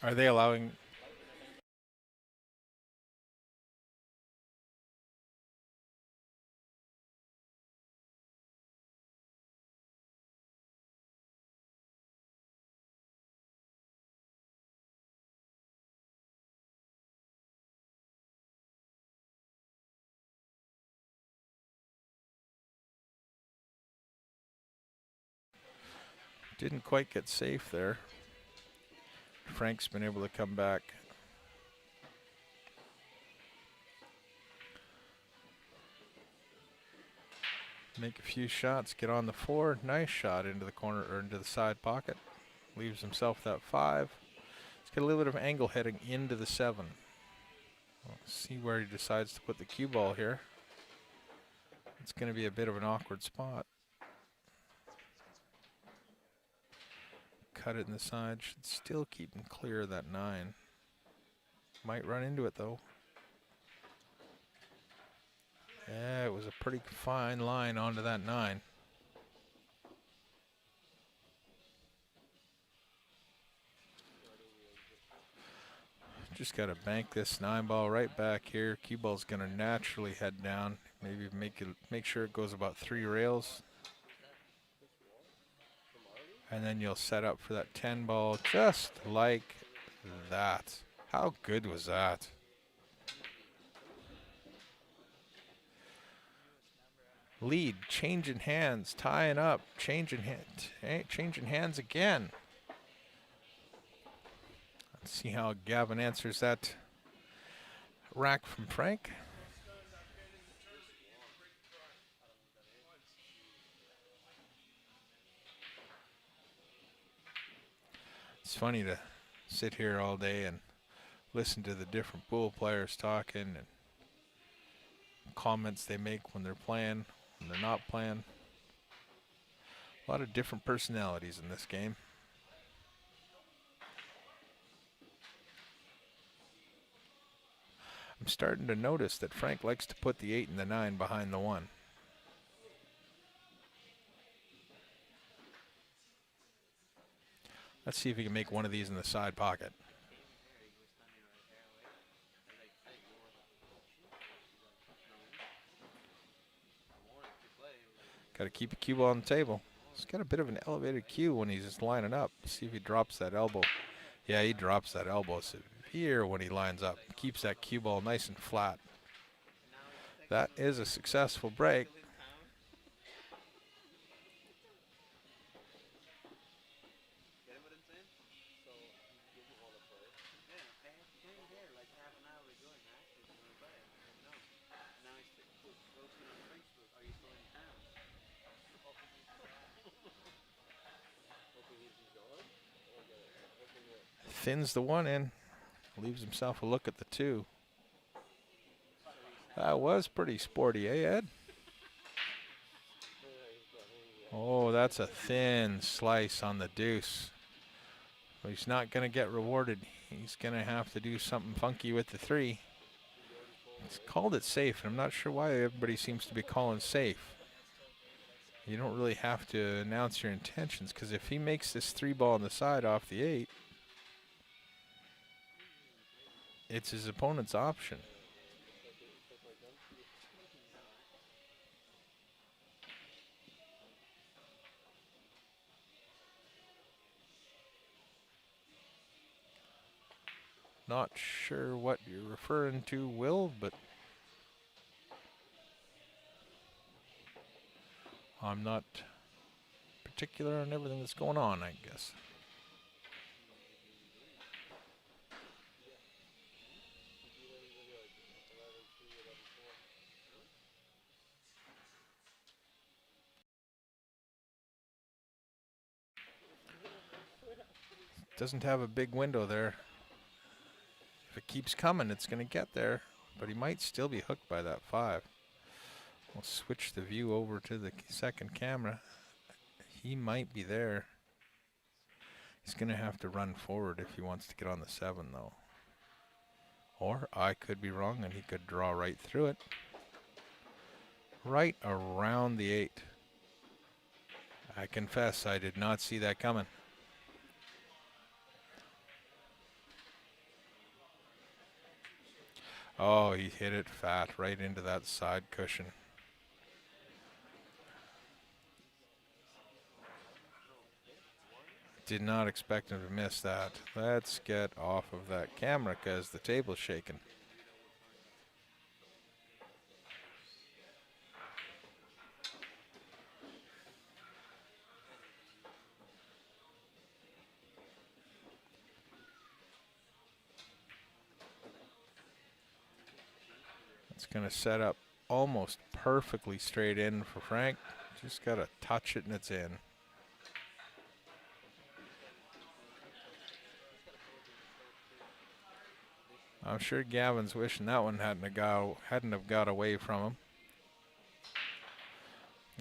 Are they allowing... Didn't quite get safe there. Frank's been able to come back. Make a few shots, get on the 4. Nice shot into the corner or into the side pocket. Leaves himself that 5. He's got a little bit of angle heading into the 7. We'll see where he decides to put the cue ball here. It's going to be a bit of an awkward spot. Cut it in the side. Should still keep him clear of that 9. Might run into it though. Yeah, it was a pretty fine line onto that 9. Just got to bank this 9 ball right back here. Cue ball's going to naturally head down. Maybe make sure it goes about 3 rails. And then you'll set up for that 10 ball just like that. How good was that? Lead, changing hands, tying up, changing hands again. Let's see how Gavin answers that rack from Frank. It's funny to sit here all day and listen to the different pool players talking and comments they make when they're playing, when they're not playing. A lot of different personalities in this game. I'm starting to notice that Frank likes to put the 8 and the 9 behind the 1. Let's see if he can make one of these in the side pocket. Got to keep a cue ball on the table. He's got a bit of an elevated cue when he's just lining up. See if he drops that elbow. Yeah, he drops that elbow severe when he lines up. Keeps that cue ball nice and flat. That is a successful break. Thins the 1 in. Leaves himself a look at the 2. That was pretty sporty, eh, Ed? Oh, that's a thin slice on the deuce. But he's not going to get rewarded. He's going to have to do something funky with the 3. He's called it safe, and I'm not sure why everybody seems to be calling safe. You don't really have to announce your intentions, because if he makes this 3 ball on the side off the 8, it's his opponent's option. Not sure what you're referring to, Will, but I'm not particular on everything that's going on, I guess. Doesn't have a big window there. If it keeps coming, it's going to get there, but he might still be hooked by that 5. We'll switch the view over to the second camera. He might be there. He's going to have to run forward if he wants to get on the 7, though. Or I could be wrong and he could draw right through it. Right around the 8. I confess, I did not see that coming. Oh, he hit it fat right into that side cushion. Did not expect him to miss that. Let's get off of that camera because the table's shaking. It's going to set up almost perfectly straight in for Frank. Just got to touch it and it's in. I'm sure Gavin's wishing that one hadn't have got away from him.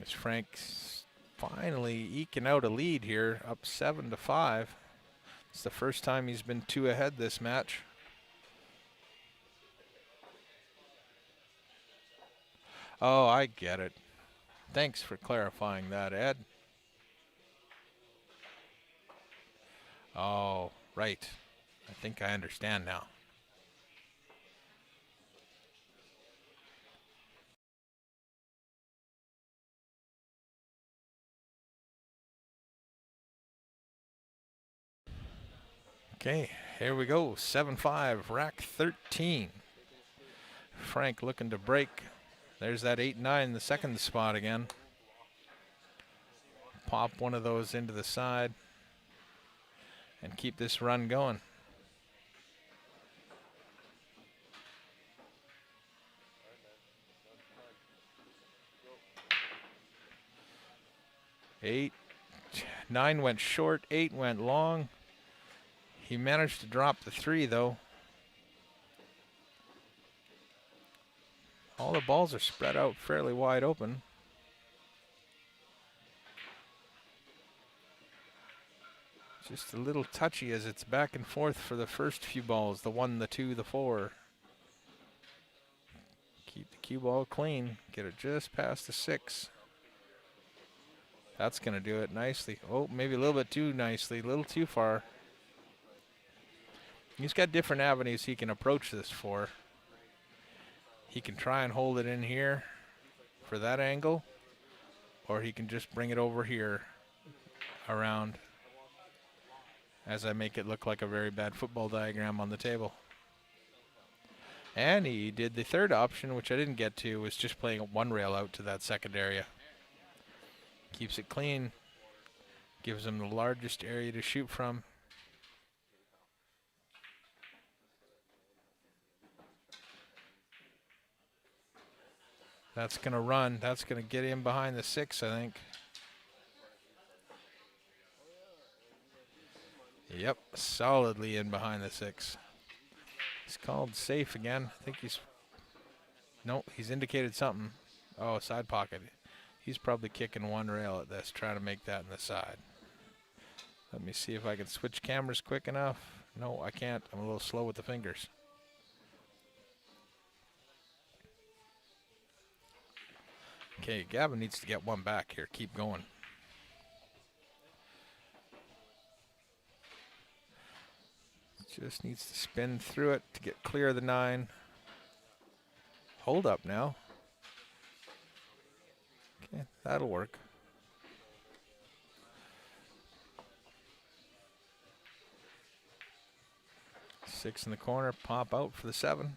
As Frank's finally eking out a lead here, up 7-5. It's the first time he's been 2 ahead this match. Oh, I get it. Thanks for clarifying that, Ed. Oh, right. I think I understand now. Okay, here we go. 7-5, rack 13. Frank looking to break. There's that 8-9, the second spot again. Pop one of those into the side and keep this run going. Eight, 9 went short, 8 went long. He managed to drop the 3 though. All the balls are spread out fairly wide open. Just a little touchy as it's back and forth for the first few balls. The 1, the 2, the 4. Keep the cue ball clean. Get it just past the 6. That's going to do it nicely. Oh, maybe a little bit too nicely. A little too far. He's got different avenues he can approach this for. He can try and hold it in here for that angle, or he can just bring it over here around as I make it look like a very bad football diagram on the table. And he did the third option, which I didn't get to, was just playing one rail out to that second area. Keeps it clean, gives him the largest area to shoot from. That's going to run. That's going to get him behind the 6, I think. Yep, solidly in behind the 6. He's called safe again. I think he's... Nope, he's indicated something. Oh, side pocket. He's probably kicking one rail at this, trying to make that in the side. Let me see if I can switch cameras quick enough. No, I can't. I'm a little slow with the fingers. Okay, Gavin needs to get one back here. Keep going. Just needs to spin through it to get clear of the 9. Hold up now. Okay, that'll work. 6 in the corner, pop out for the 7.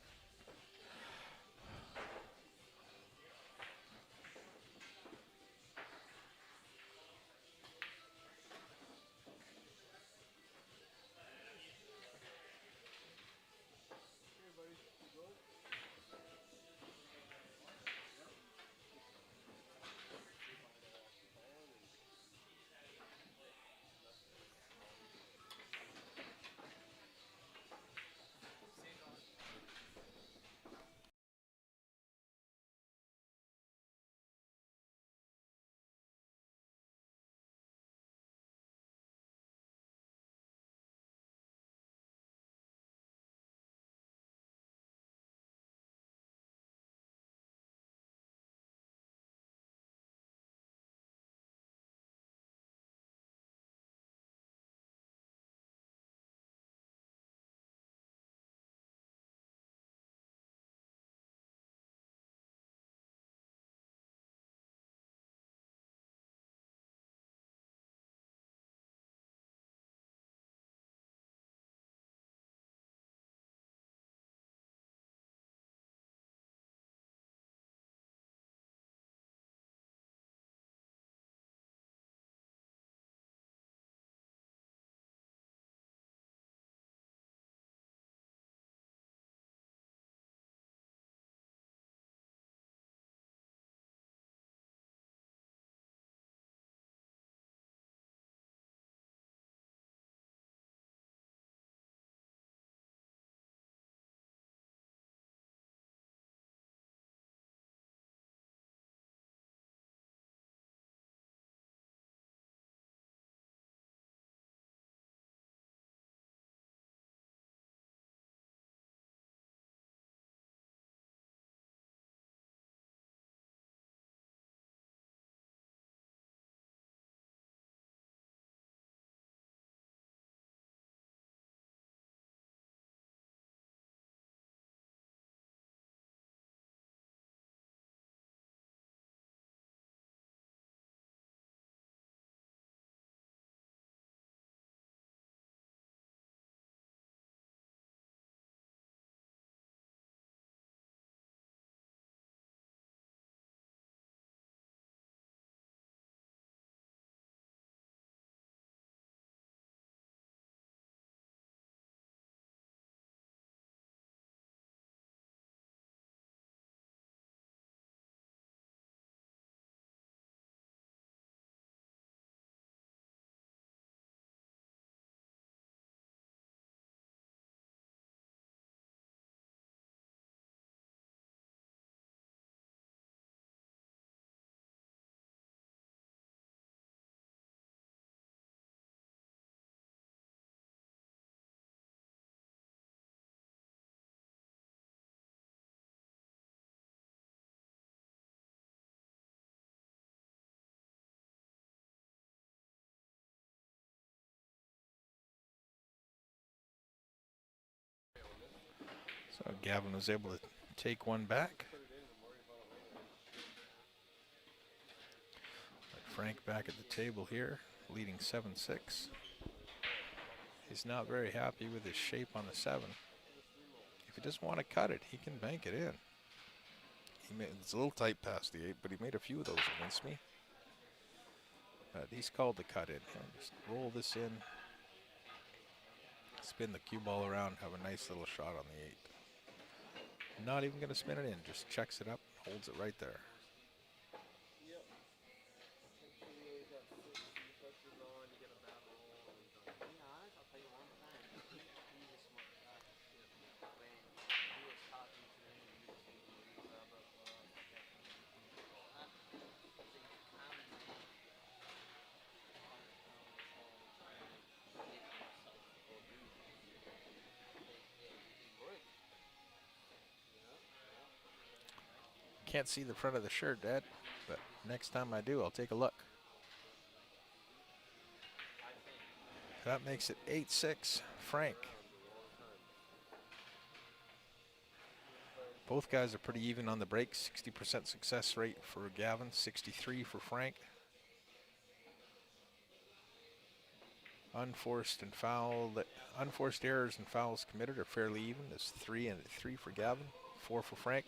So Gavin was able to take one back. Frank back at the table here, leading 7-6. He's not very happy with his shape on the 7. If he doesn't want to cut it, he can bank it in. It's a little tight past the 8, but he made a few of those against me. But he's called to cut it. And just roll this in, spin the cue ball around, have a nice little shot on the 8. Not even going to spin it in, just checks it up, holds it right there. Can't see the front of the shirt, Dad, but next time I do, I'll take a look. That makes it 8-6, Frank. Both guys are pretty even on the break. 60% success rate for Gavin, 63 for Frank. Unforced errors and fouls committed are fairly even. It's 3 for Gavin, 4 for Frank.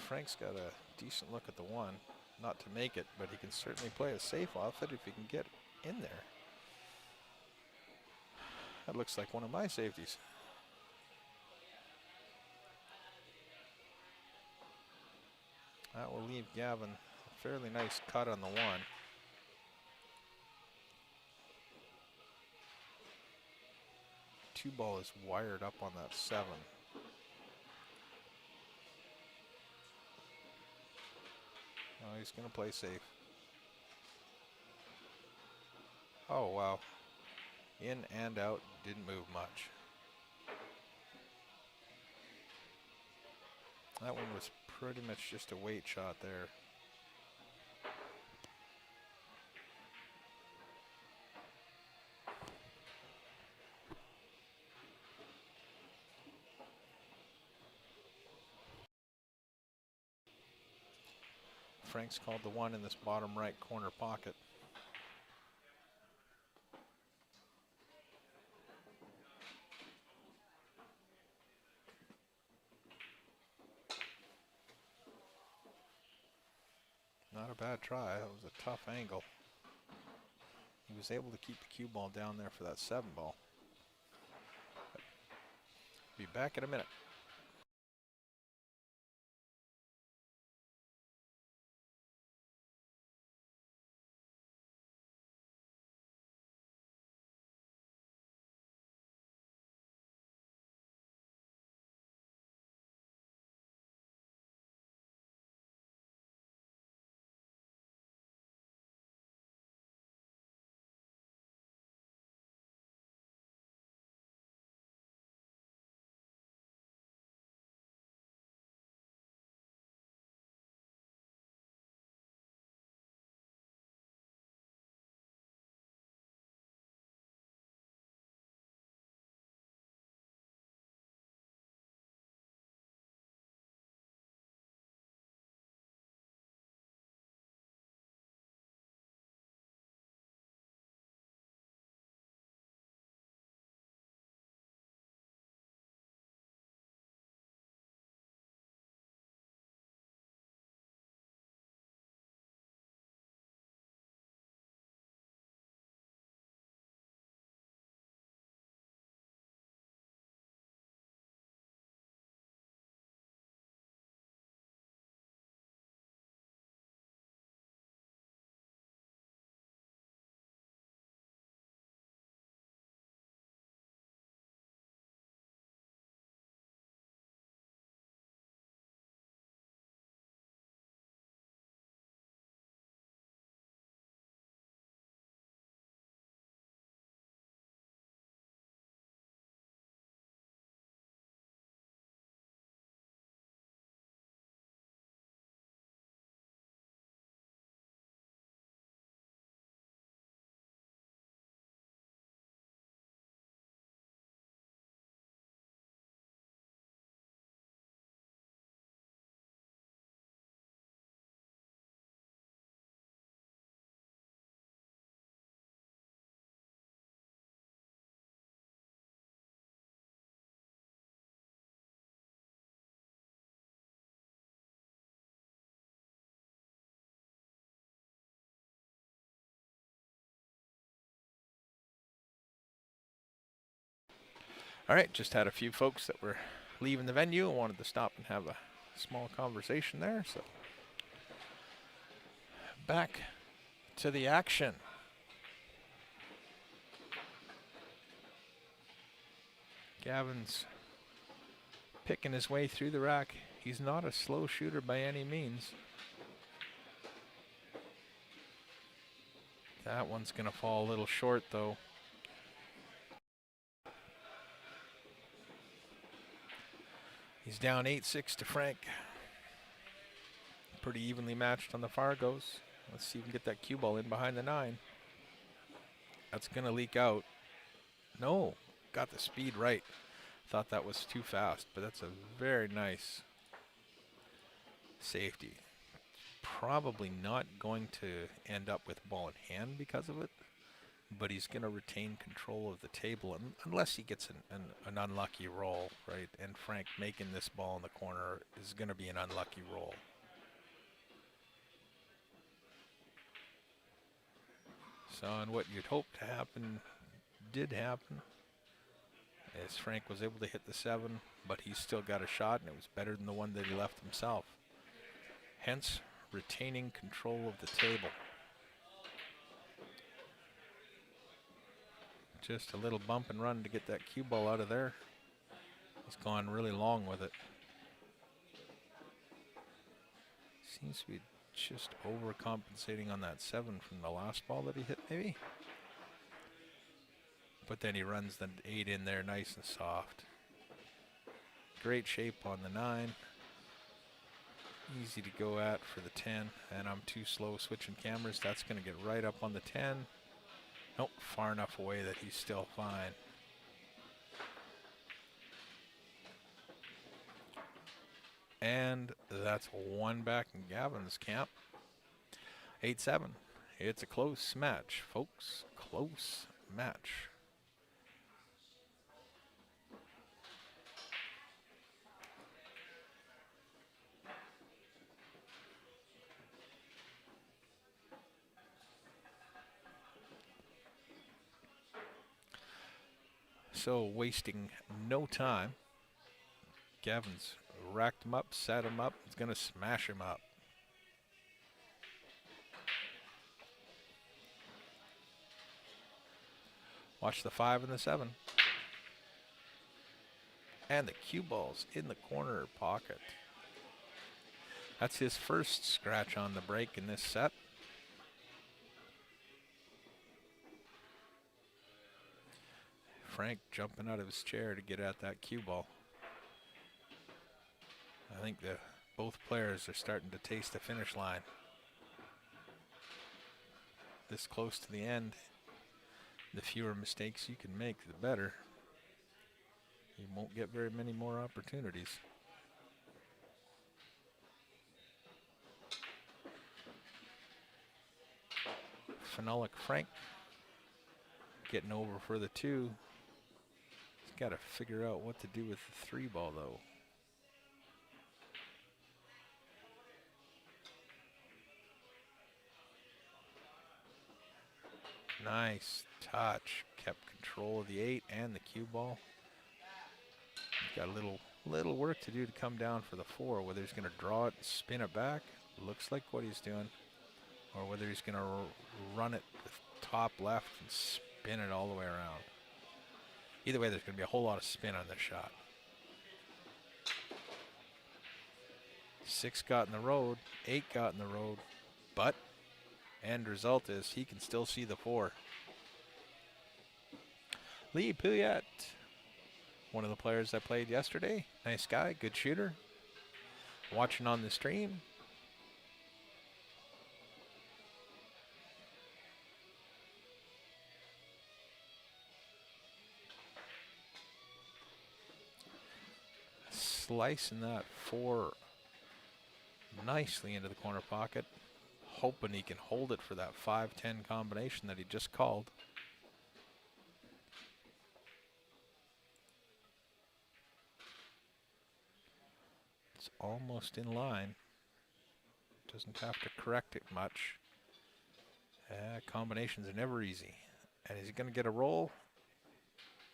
Frank's got a decent look at the one. Not to make it, but he can certainly play a safe off it if he can get in there. That looks like one of my safeties. That will leave Gavin a fairly nice cut on the one. Two ball is wired up on that 7. Oh, he's going to play safe. Oh, wow. In and out, didn't move much. That one was pretty much just a weight shot there. Frank's called the one in this bottom right corner pocket. Not a bad try. That was a tough angle. He was able to keep the cue ball down there for that 7 ball. Be back in a minute. All right, just had a few folks that were leaving the venue and wanted to stop and have a small conversation there. So back to the action. Gavin's picking his way through the rack. He's not a slow shooter by any means. That one's going to fall a little short, though. He's down 8-6 to Frank. Pretty evenly matched on the Fargos. Let's see if we can get that cue ball in behind the 9. That's going to leak out. No, got the speed right. Thought that was too fast, but that's a very nice safety. Probably not going to end up with ball in hand because of it, but he's going to retain control of the table unless he gets an unlucky roll, right? And Frank making this ball in the corner is going to be an unlucky roll. So, and what you'd hope to happen did happen, as Frank was able to hit the 7, but he's still got a shot, and it was better than the one that he left himself. Hence, retaining control of the table. Just a little bump and run to get that cue ball out of there. He's gone really long with it. Seems to be just overcompensating on that 7 from the last ball that he hit, maybe. But then he runs the 8 in there nice and soft. Great shape on the 9. Easy to go at for the 10. And I'm too slow switching cameras. That's going to get right up on the 10. Nope, far enough away that he's still fine. And that's 1 back in Gavin's camp. 8-7. It's a close match, folks. Close match. So wasting no time. Gavin's racked him up, set him up. He's going to smash him up. Watch the 5 and the 7. And the cue ball's in the corner pocket. That's his first scratch on the break in this set. Frank jumping out of his chair to get at that cue ball. I think both players are starting to taste the finish line. This close to the end, the fewer mistakes you can make, the better. You won't get very many more opportunities. Phenolic Frank getting over for the 2. He's got to figure out what to do with the 3 ball, though. Nice touch. Kept control of the 8 and the cue ball. He's got a little work to do to come down for the 4, whether he's going to draw it and spin it back. Looks like what he's doing. Or whether he's going to run it with top left and spin it all the way around. Either way, there's going to be a whole lot of spin on this shot. 6 got in the road, 8 got in the road, but end result is he can still see the 4. Lee Puyat, one of the players I played yesterday. Nice guy, good shooter. Watching on the stream. Slicing that 4 nicely into the corner pocket. Hoping he can hold it for that 5-10 combination that he just called. It's almost in line. Doesn't have to correct it much. Combinations are never easy. And is he going to get a roll?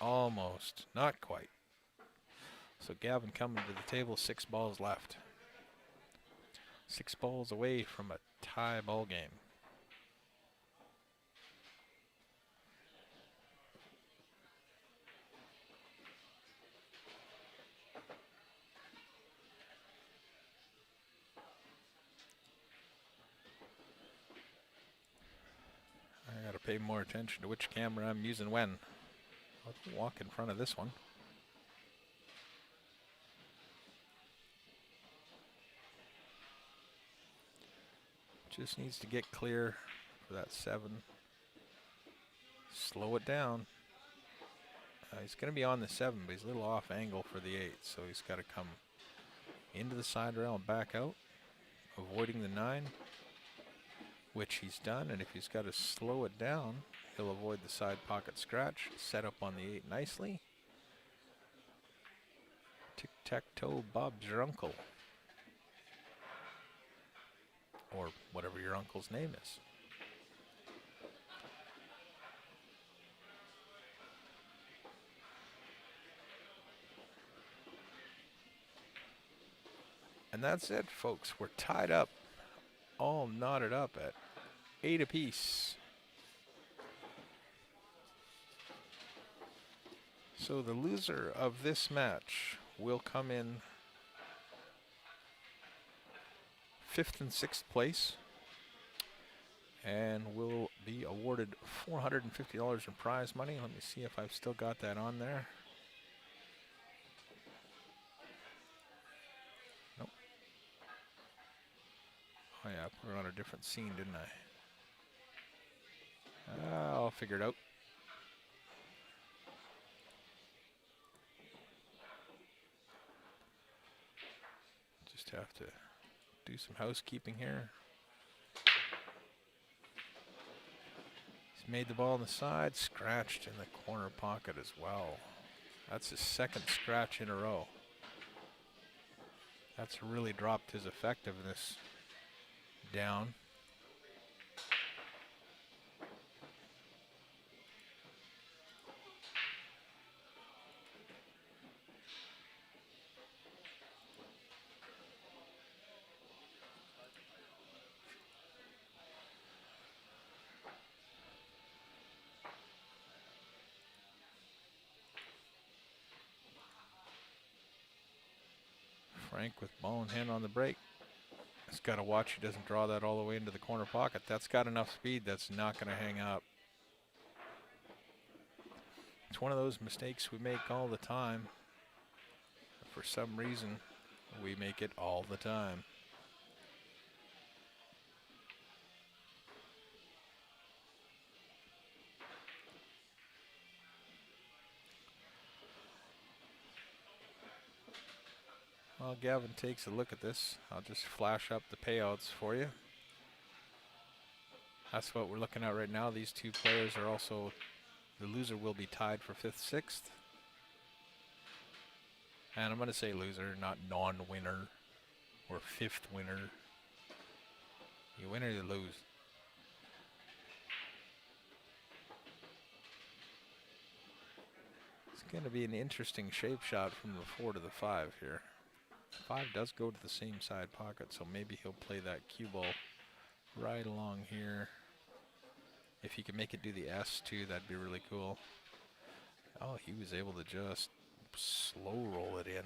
Almost. Not quite. So Gavin coming to the table, 6 balls left. 6 balls away from a tie ball game. I gotta pay more attention to which camera I'm using when. I'll walk in front of this one. Just needs to get clear for that 7. Slow it down. He's going to be on the 7, but he's a little off angle for the 8, so he's got to come into the side rail and back out, avoiding the 9, which he's done. And if he's got to slow it down, he'll avoid the side pocket scratch, set up on the 8 nicely. Tic-tac-toe, Bob's your uncle. Or whatever your uncle's name is. And that's it, folks. We're tied up, all knotted up at 8 apiece. So the loser of this match will come in 5th and 6th place and will be awarded $450 in prize money. Let me see if I've still got that on there. Nope. Oh yeah, I put it on a different scene, didn't I? I'll figure it out. Just have to do some housekeeping here. He's made the ball on the side, scratched in the corner pocket as well. That's his 2nd scratch in a row. That's really dropped his effectiveness down. Frank with ball in hand on the break. He's got to watch he doesn't draw that all the way into the corner pocket. That's got enough speed. That's not going to hang up. It's one of those mistakes we make all the time. For some reason, we make it all the time. While Gavin takes a look at this, I'll just flash up the payouts for you. That's what we're looking at right now. These 2 players are also, the loser will be tied for 5th, 6th. And I'm going to say loser, not non-winner or 5th winner. You win or you lose. It's going to be an interesting shape shot from the 4 to the 5 here. 5 does go to the same side pocket, so maybe he'll play that cue ball right along here. If he can make it do the S too, that'd be really cool. Oh, he was able to just slow roll it in.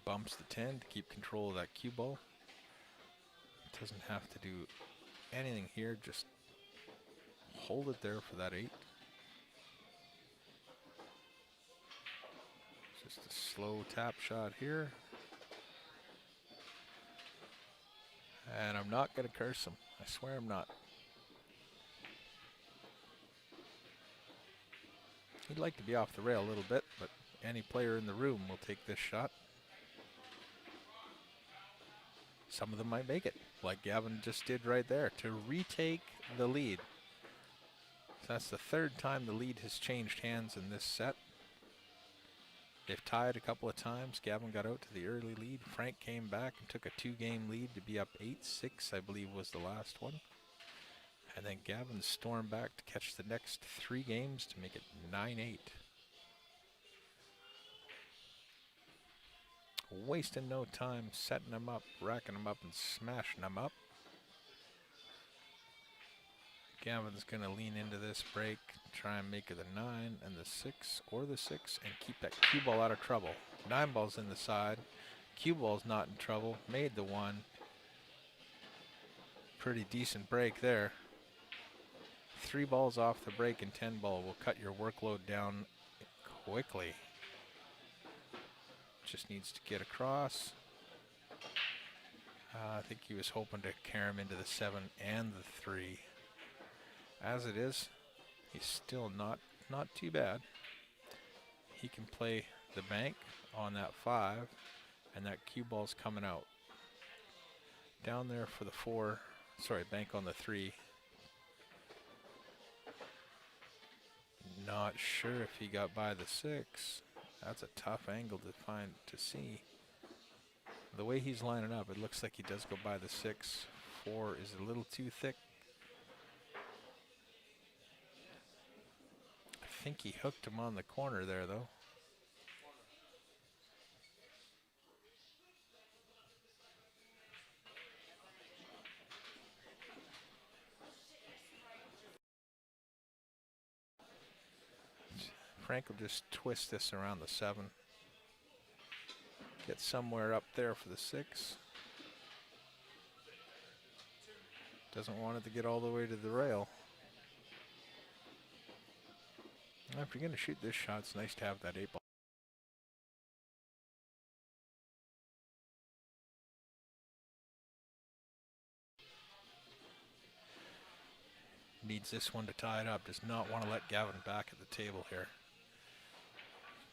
Bumps the 10 to keep control of that cue ball. Doesn't have to do anything here, just hold it there for that 8. Just a slow tap shot here. And I'm not going to curse him. I swear I'm not. He'd like to be off the rail a little bit, but any player in the room will take this shot. Some of them might make it, like Gavin just did right there, to retake the lead. So that's the 3rd time the lead has changed hands in this set. They've tied a couple of times. Gavin got out to the early lead. Frank came back and took a 2-game lead to be up 8-6, I believe was the last one. And then Gavin stormed back to catch the next 3 games to make it 9-8. Wasting no time, setting them up, racking them up, and smashing them up. Gavin's going to lean into this break, try and make it the 9 and the 6, or the 6, and keep that cue ball out of trouble. 9 ball's in the side. Cue ball's not in trouble. Made the 1. Pretty decent break there. 3 balls off the break and 10 ball will cut your workload down quickly. Just needs to get across. I think he was hoping to carry him into the 7 and the 3. As it is, he's still not too bad. He can play the bank on that 5, and that cue ball's coming out. Down there for the 4, sorry, bank on the 3. Not sure if he got by the 6. That's a tough angle to see. The way he's lining up, it looks like he does go by the 6. 4 is a little too thick. I think he hooked him on the corner there, though. Frank will just twist this around the 7. Get somewhere up there for the 6. Doesn't want it to get all the way to the rail. If you're going to shoot this shot, it's nice to have that 8 ball. Needs this one to tie it up. Does not want to let Gavin back at the table here.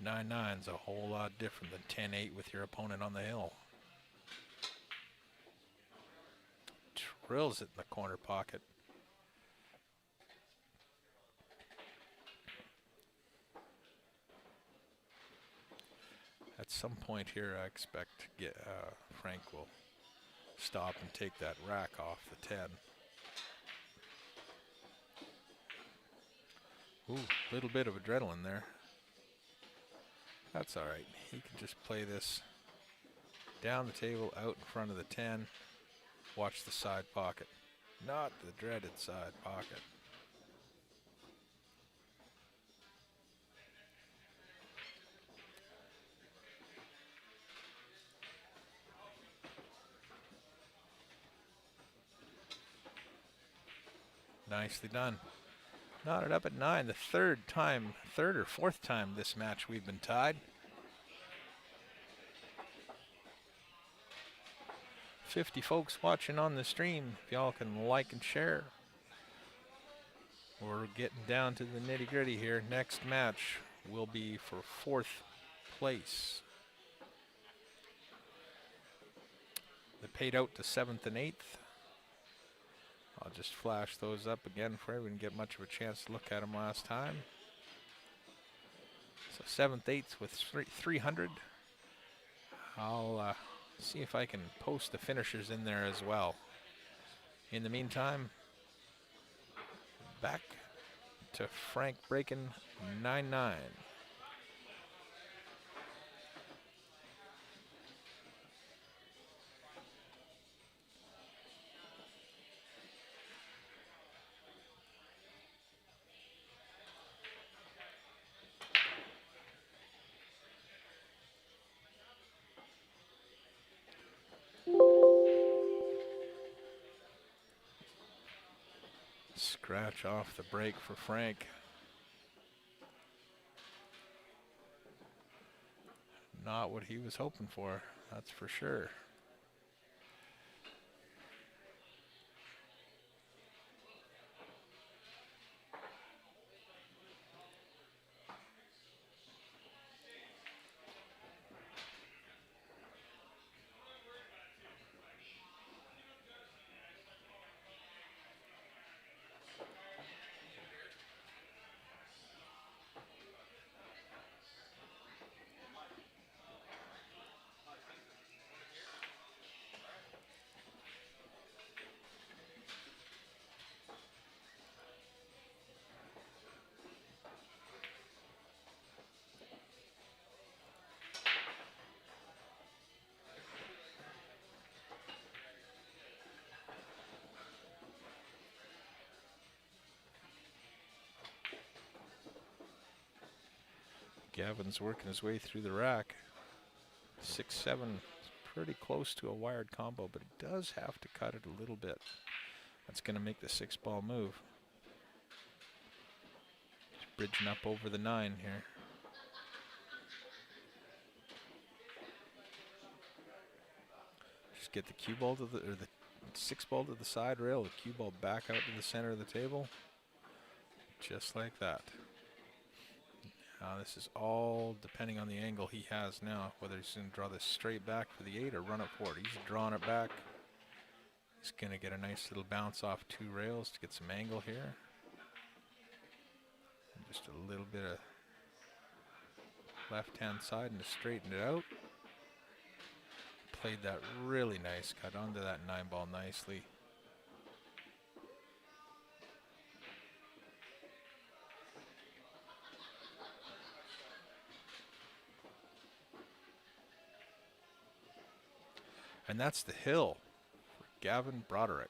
9-9's a whole lot different than 10-8 with your opponent on the hill. Drills it in the corner pocket. At some point here, I expect Frank will stop and take that rack off the 10. Ooh, little bit of adrenaline there. That's all right. He can just play this down the table, out in front of the 10. Watch the side pocket. Not the dreaded side pocket. Nicely done. Knotted up at 9. The third or fourth time this match we've been tied. 50 folks watching on the stream. If y'all can like and share. We're getting down to the nitty gritty here. Next match will be for 4th place. They paid out to 7th and 8th. I'll just flash those up again for you. We didn't get much of a chance to look at them last time. So 7th, 8th with 300. I'll see if I can post the finishers in there as well. In the meantime, back to Frank breaking 9-9. Scratch off the break for Frank. Not what he was hoping for, that's for sure. Gavin's working his way through the rack. 6-7, pretty close to a wired combo, but he does have to cut it a little bit. That's going to make the 6-ball move. He's bridging up over the 9 here. Just get the cue ball to the, or the 6-ball to the side rail, the cue ball back out to the center of the table. Just like that. Now this is all depending on the angle he has now, whether he's going to draw this straight back for the 8 or run it forward. He's drawing it back. He's going to get a nice little bounce off 2 rails to get some angle here. And just a little bit of left-hand side and to straighten it out. Played that really nice, cut onto that 9-ball nicely. And that's the hill for Gavin Roderick.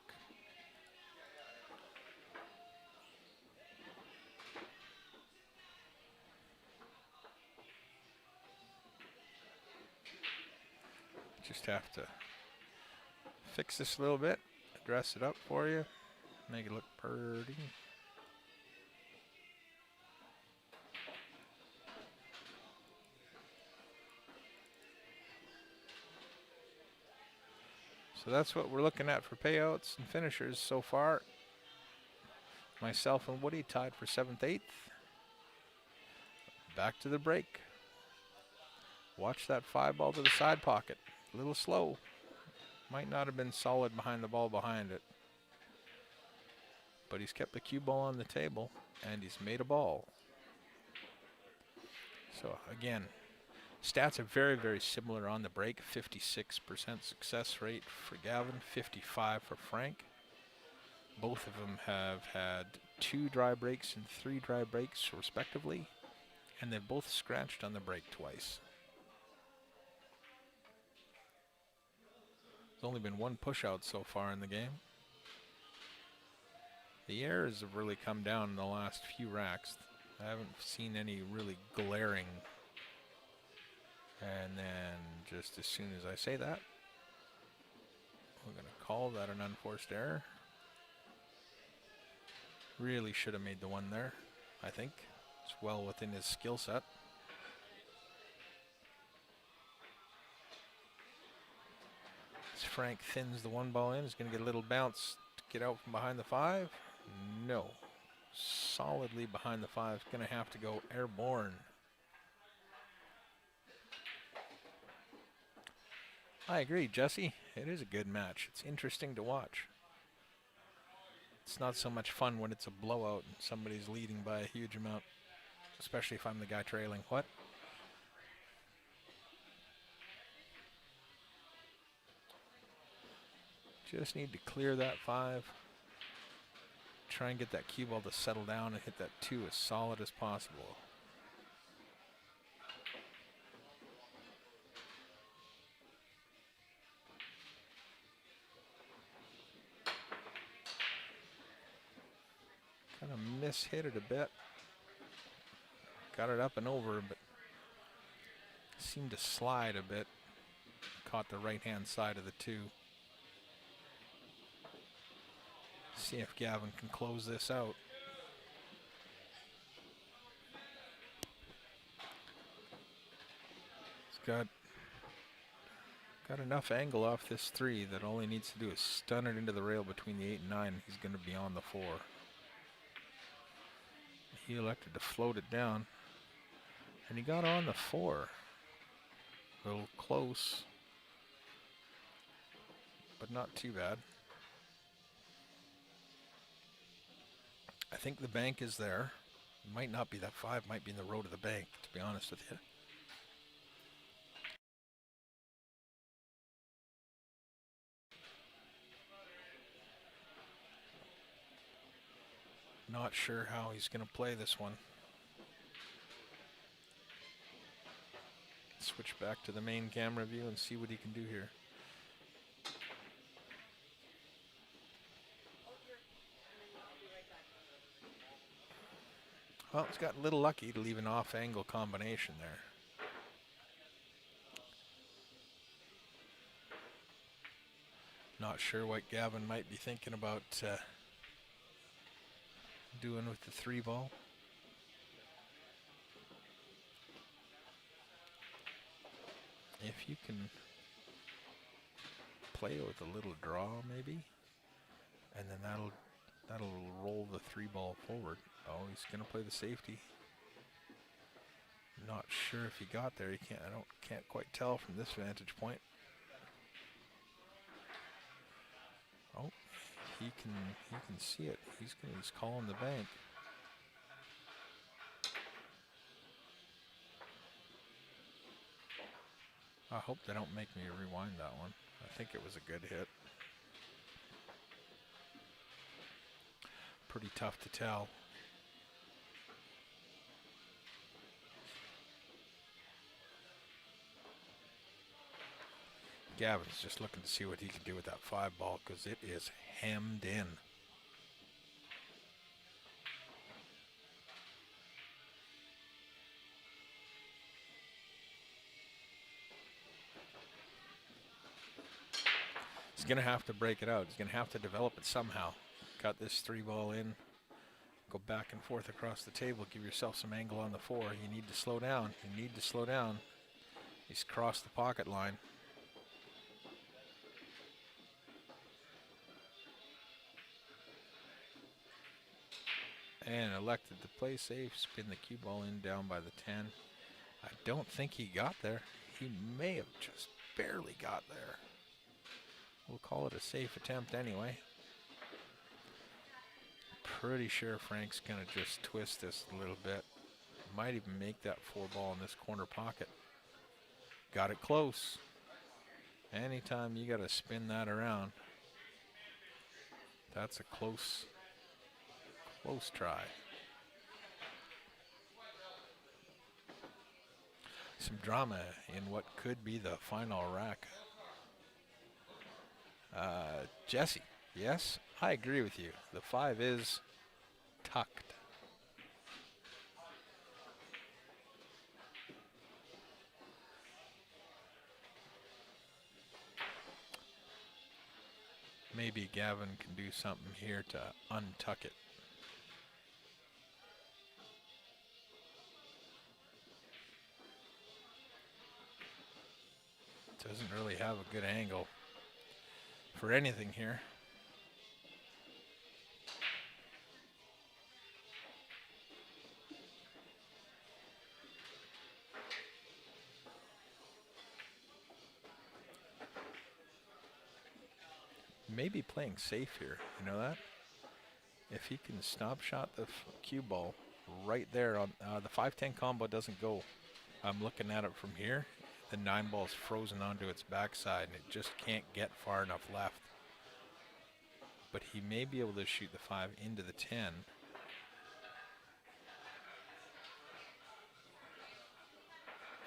Just have to fix this a little bit, dress it up for you, make it look pretty. So that's what we're looking at for payouts and finishers so far. Myself and Woody tied for 7th, 8th. Back to the break. Watch that 5-ball to the side pocket. A little slow. Might not have been solid behind the ball behind it. But he's kept the cue ball on the table and he's made a ball. So again, stats are very, very similar on the break. 56% success rate for Gavin, 55 for Frank. Both of them have had 2 dry breaks and 3 dry breaks respectively, and they've both scratched on the break twice. There's only been 1 push out so far in the game. The errors have really come down in the last few racks. I haven't seen any really glaring. And then just as soon as I say that, we're going to call that an unforced error. Really should have made the 1 there, I think. It's well within his skill set. As Frank thins the 1-ball in, he's going to get a little bounce to get out from behind the 5. No. Solidly behind the 5. It's going to have to go airborne. I agree, Jesse. It is a good match. It's interesting to watch. It's not so much fun when it's a blowout and somebody's leading by a huge amount, especially if I'm the guy trailing. What? Just need to clear that 5. Try and get that cue ball to settle down and hit that 2 as solid as possible. Kind of mishit it a bit. Got it up and over, but seemed to slide a bit. Caught the right-hand side of the 2. See if Gavin can close this out. He's got enough angle off this 3 that all he needs to do is stun it into the rail between the 8 and 9. He's going to be on the 4. He elected to float it down, and he got on the 4. A little close, but not too bad. I think the bank is there. It might not be that 5, might be in the road to the bank, to be honest with you. Not sure how he's going to play this one. Switch back to the main camera view and see what he can do here. Well, it's got a little lucky to leave an off-angle combination there. Not sure what Gavin might be thinking about doing with the 3 ball. If you can play with a little draw, maybe, and then that'll roll the 3 ball forward. Oh, he's gonna play the safety. Not sure if he got there. Can't quite tell from this vantage point. Oh, he can see it. He's calling the bank. I hope they don't make me rewind that one. I think it was a good hit. Pretty tough to tell. Gavin's just looking to see what he can do with that 5 ball because it is hemmed in. He's going to have to break it out. He's going to have to develop it somehow. Got this 3 ball in. Go back and forth across the table. Give yourself some angle on the 4. You need to slow down. You need to slow down. He's crossed the pocket line. And elected to play safe. Spin the cue ball in down by the 10. I don't think he got there. He may have just barely got there. We'll call it a safe attempt anyway. Pretty sure Frank's going to just twist this a little bit. Might even make that 4 ball in this corner pocket. Got it close. Anytime you got to spin that around, that's a close try. Some drama in what could be the final rack. Jesse, yes, I agree with you. The 5 is tucked. Maybe Gavin can do something here to untuck it. Doesn't really have a good angle for anything here. Maybe playing safe here, you know that? If he can stop shot the cue ball right there on the 5-10 combo doesn't go. I'm looking at it from here. The 9-ball's frozen onto its backside and it just can't get far enough left. But he may be able to shoot the 5 into the 10.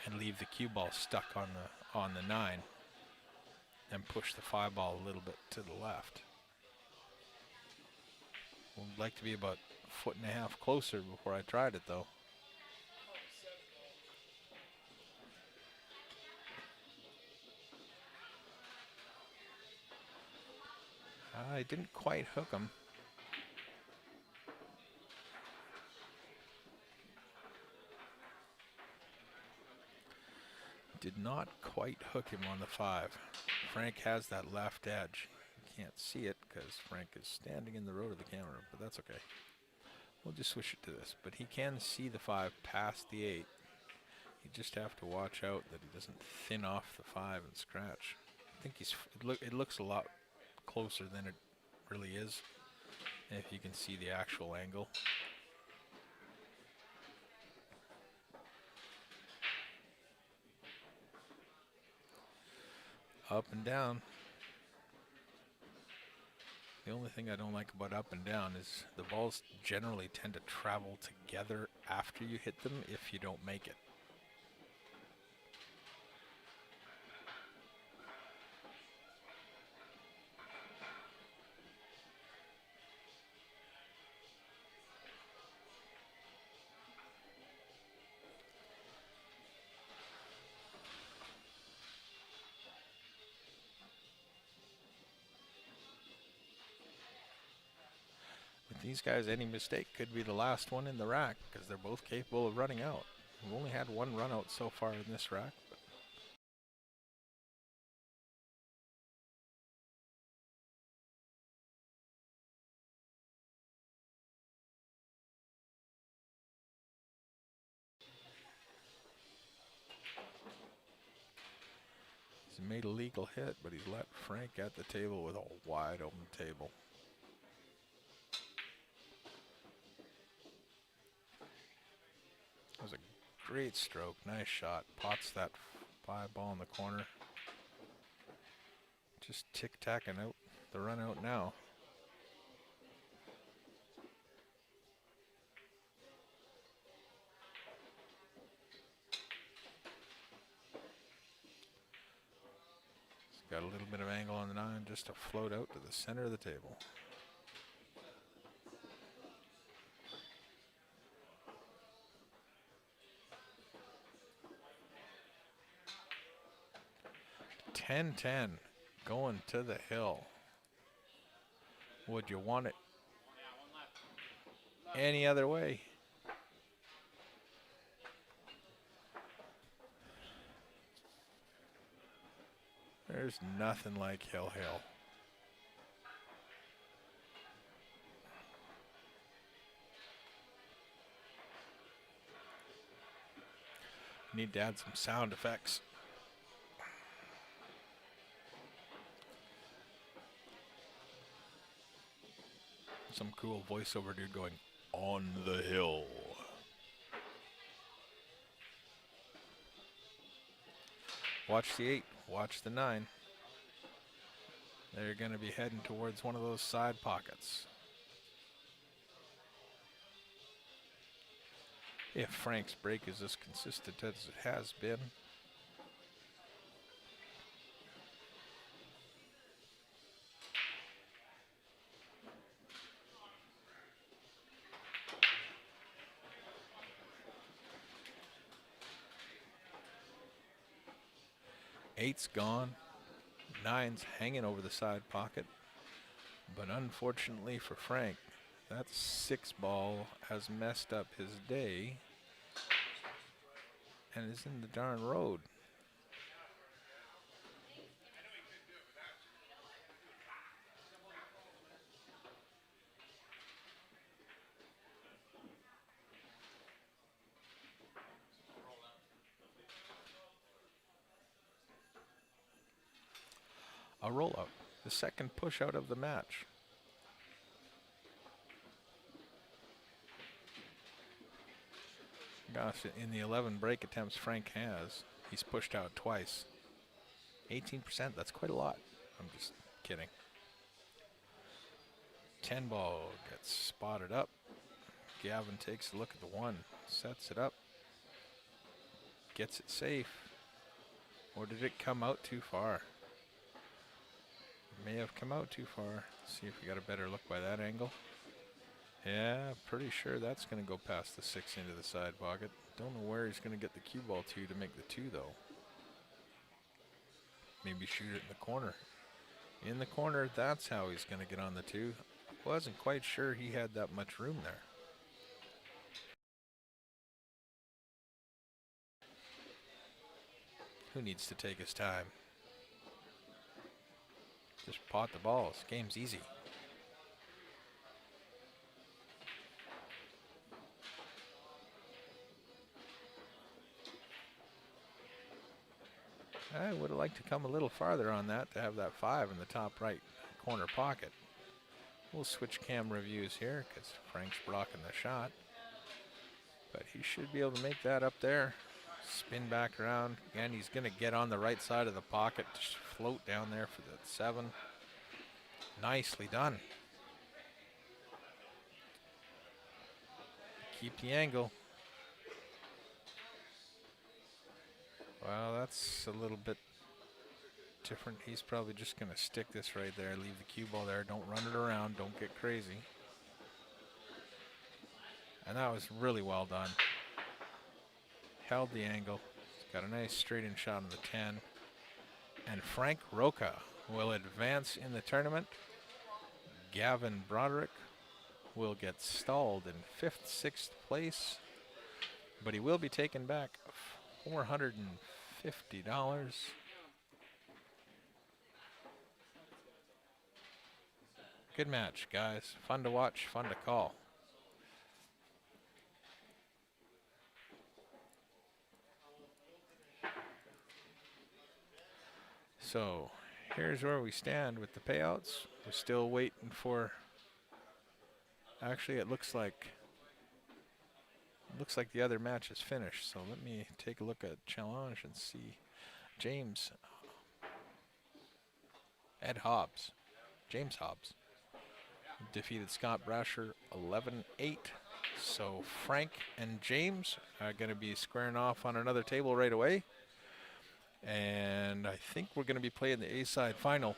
And leave the cue ball stuck on the 9. And push the 5-ball a little bit to the left. Would like to be about a 1.5 feet closer before I tried it though. I didn't quite hook him. Did not quite hook him on the 5. Frank has that left edge. You can't see it because Frank is standing in the road of the camera, but that's okay. We'll just switch it to this. But he can see the 5 past the 8. You just have to watch out that he doesn't thin off the 5 and scratch. I think it looks a lot closer than it really is, if you can see the actual angle. Up and down. The only thing I don't like about up and down is the balls generally tend to travel together after you hit them if you don't make it. These guys, any mistake could be the last one in the rack because they're both capable of running out. We've only had one run out so far in this rack. He's made a legal hit, but he's let Frank at the table with a wide open table. That was a great stroke. Nice shot. Pots that 5 ball in the corner. Just tick-tacking out the run out now. Got a little bit of angle on the 9 just to float out to the center of the table. (10-10) going to the hill. Would you want it any other way? There's nothing like Hill. Need to add some sound effects. Some cool voiceover dude going, "On the hill." Watch the 8, watch the 9. They're going to be heading towards one of those side pockets. If Frank's break is as consistent as it has been. Eight's gone. 9's hanging over the side pocket. But unfortunately for Frank, that 6 ball has messed up his day and is in the darn road. A rollout, the second push out of the match. Gosh, in the 11 break attempts Frank has, he's pushed out twice. 18%, that's quite a lot. I'm just kidding. 10 ball gets spotted up. Gavin takes a look at the 1, sets it up, gets it safe. Or did it come out too far? May have come out too far. See if we got a better look by that angle. Yeah, pretty sure that's going to go past the 6 into the side pocket. Don't know where he's going to get the cue ball to make the 2 though. Maybe shoot it in the corner. In the corner, that's how he's going to get on the 2. Wasn't quite sure he had that much room there. Who needs to take his time? Just pot the balls. Game's easy. I would have liked to come a little farther on that to have that 5 in the top right corner pocket. We'll switch camera views here because Frank's blocking the shot. But he should be able to make that up there. Spin back around. Again, he's going to get on the right side of the pocket. Just float down there for the 7. Nicely done. Keep the angle. Well, that's a little bit different. He's probably just going to stick this right there. Leave the cue ball there. Don't run it around. Don't get crazy. And that was really well done. Held the angle. Got a nice straight-in shot on the 10. And Frank Rocha will advance in the tournament. Gavin Roderick will get stalled in 5th, 6th place, but he will be taking back $450. Good match, guys. Fun to watch, fun to call. So here's where we stand with the payouts. We're still waiting for, actually it looks like the other match is finished. So let me take a look at challenge and see. James Hobbs defeated Scott Brasher 11-8. So Frank and James are going to be squaring off on another table right away. And I think we're going to be playing the A-side final.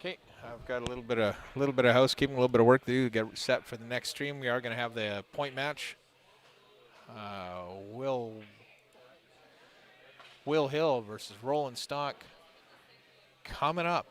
Okay, I've got a little bit of housekeeping, a little bit of work to do to get set for the next stream. We are going to have the point match. Will Hill versus Roland Stock coming up.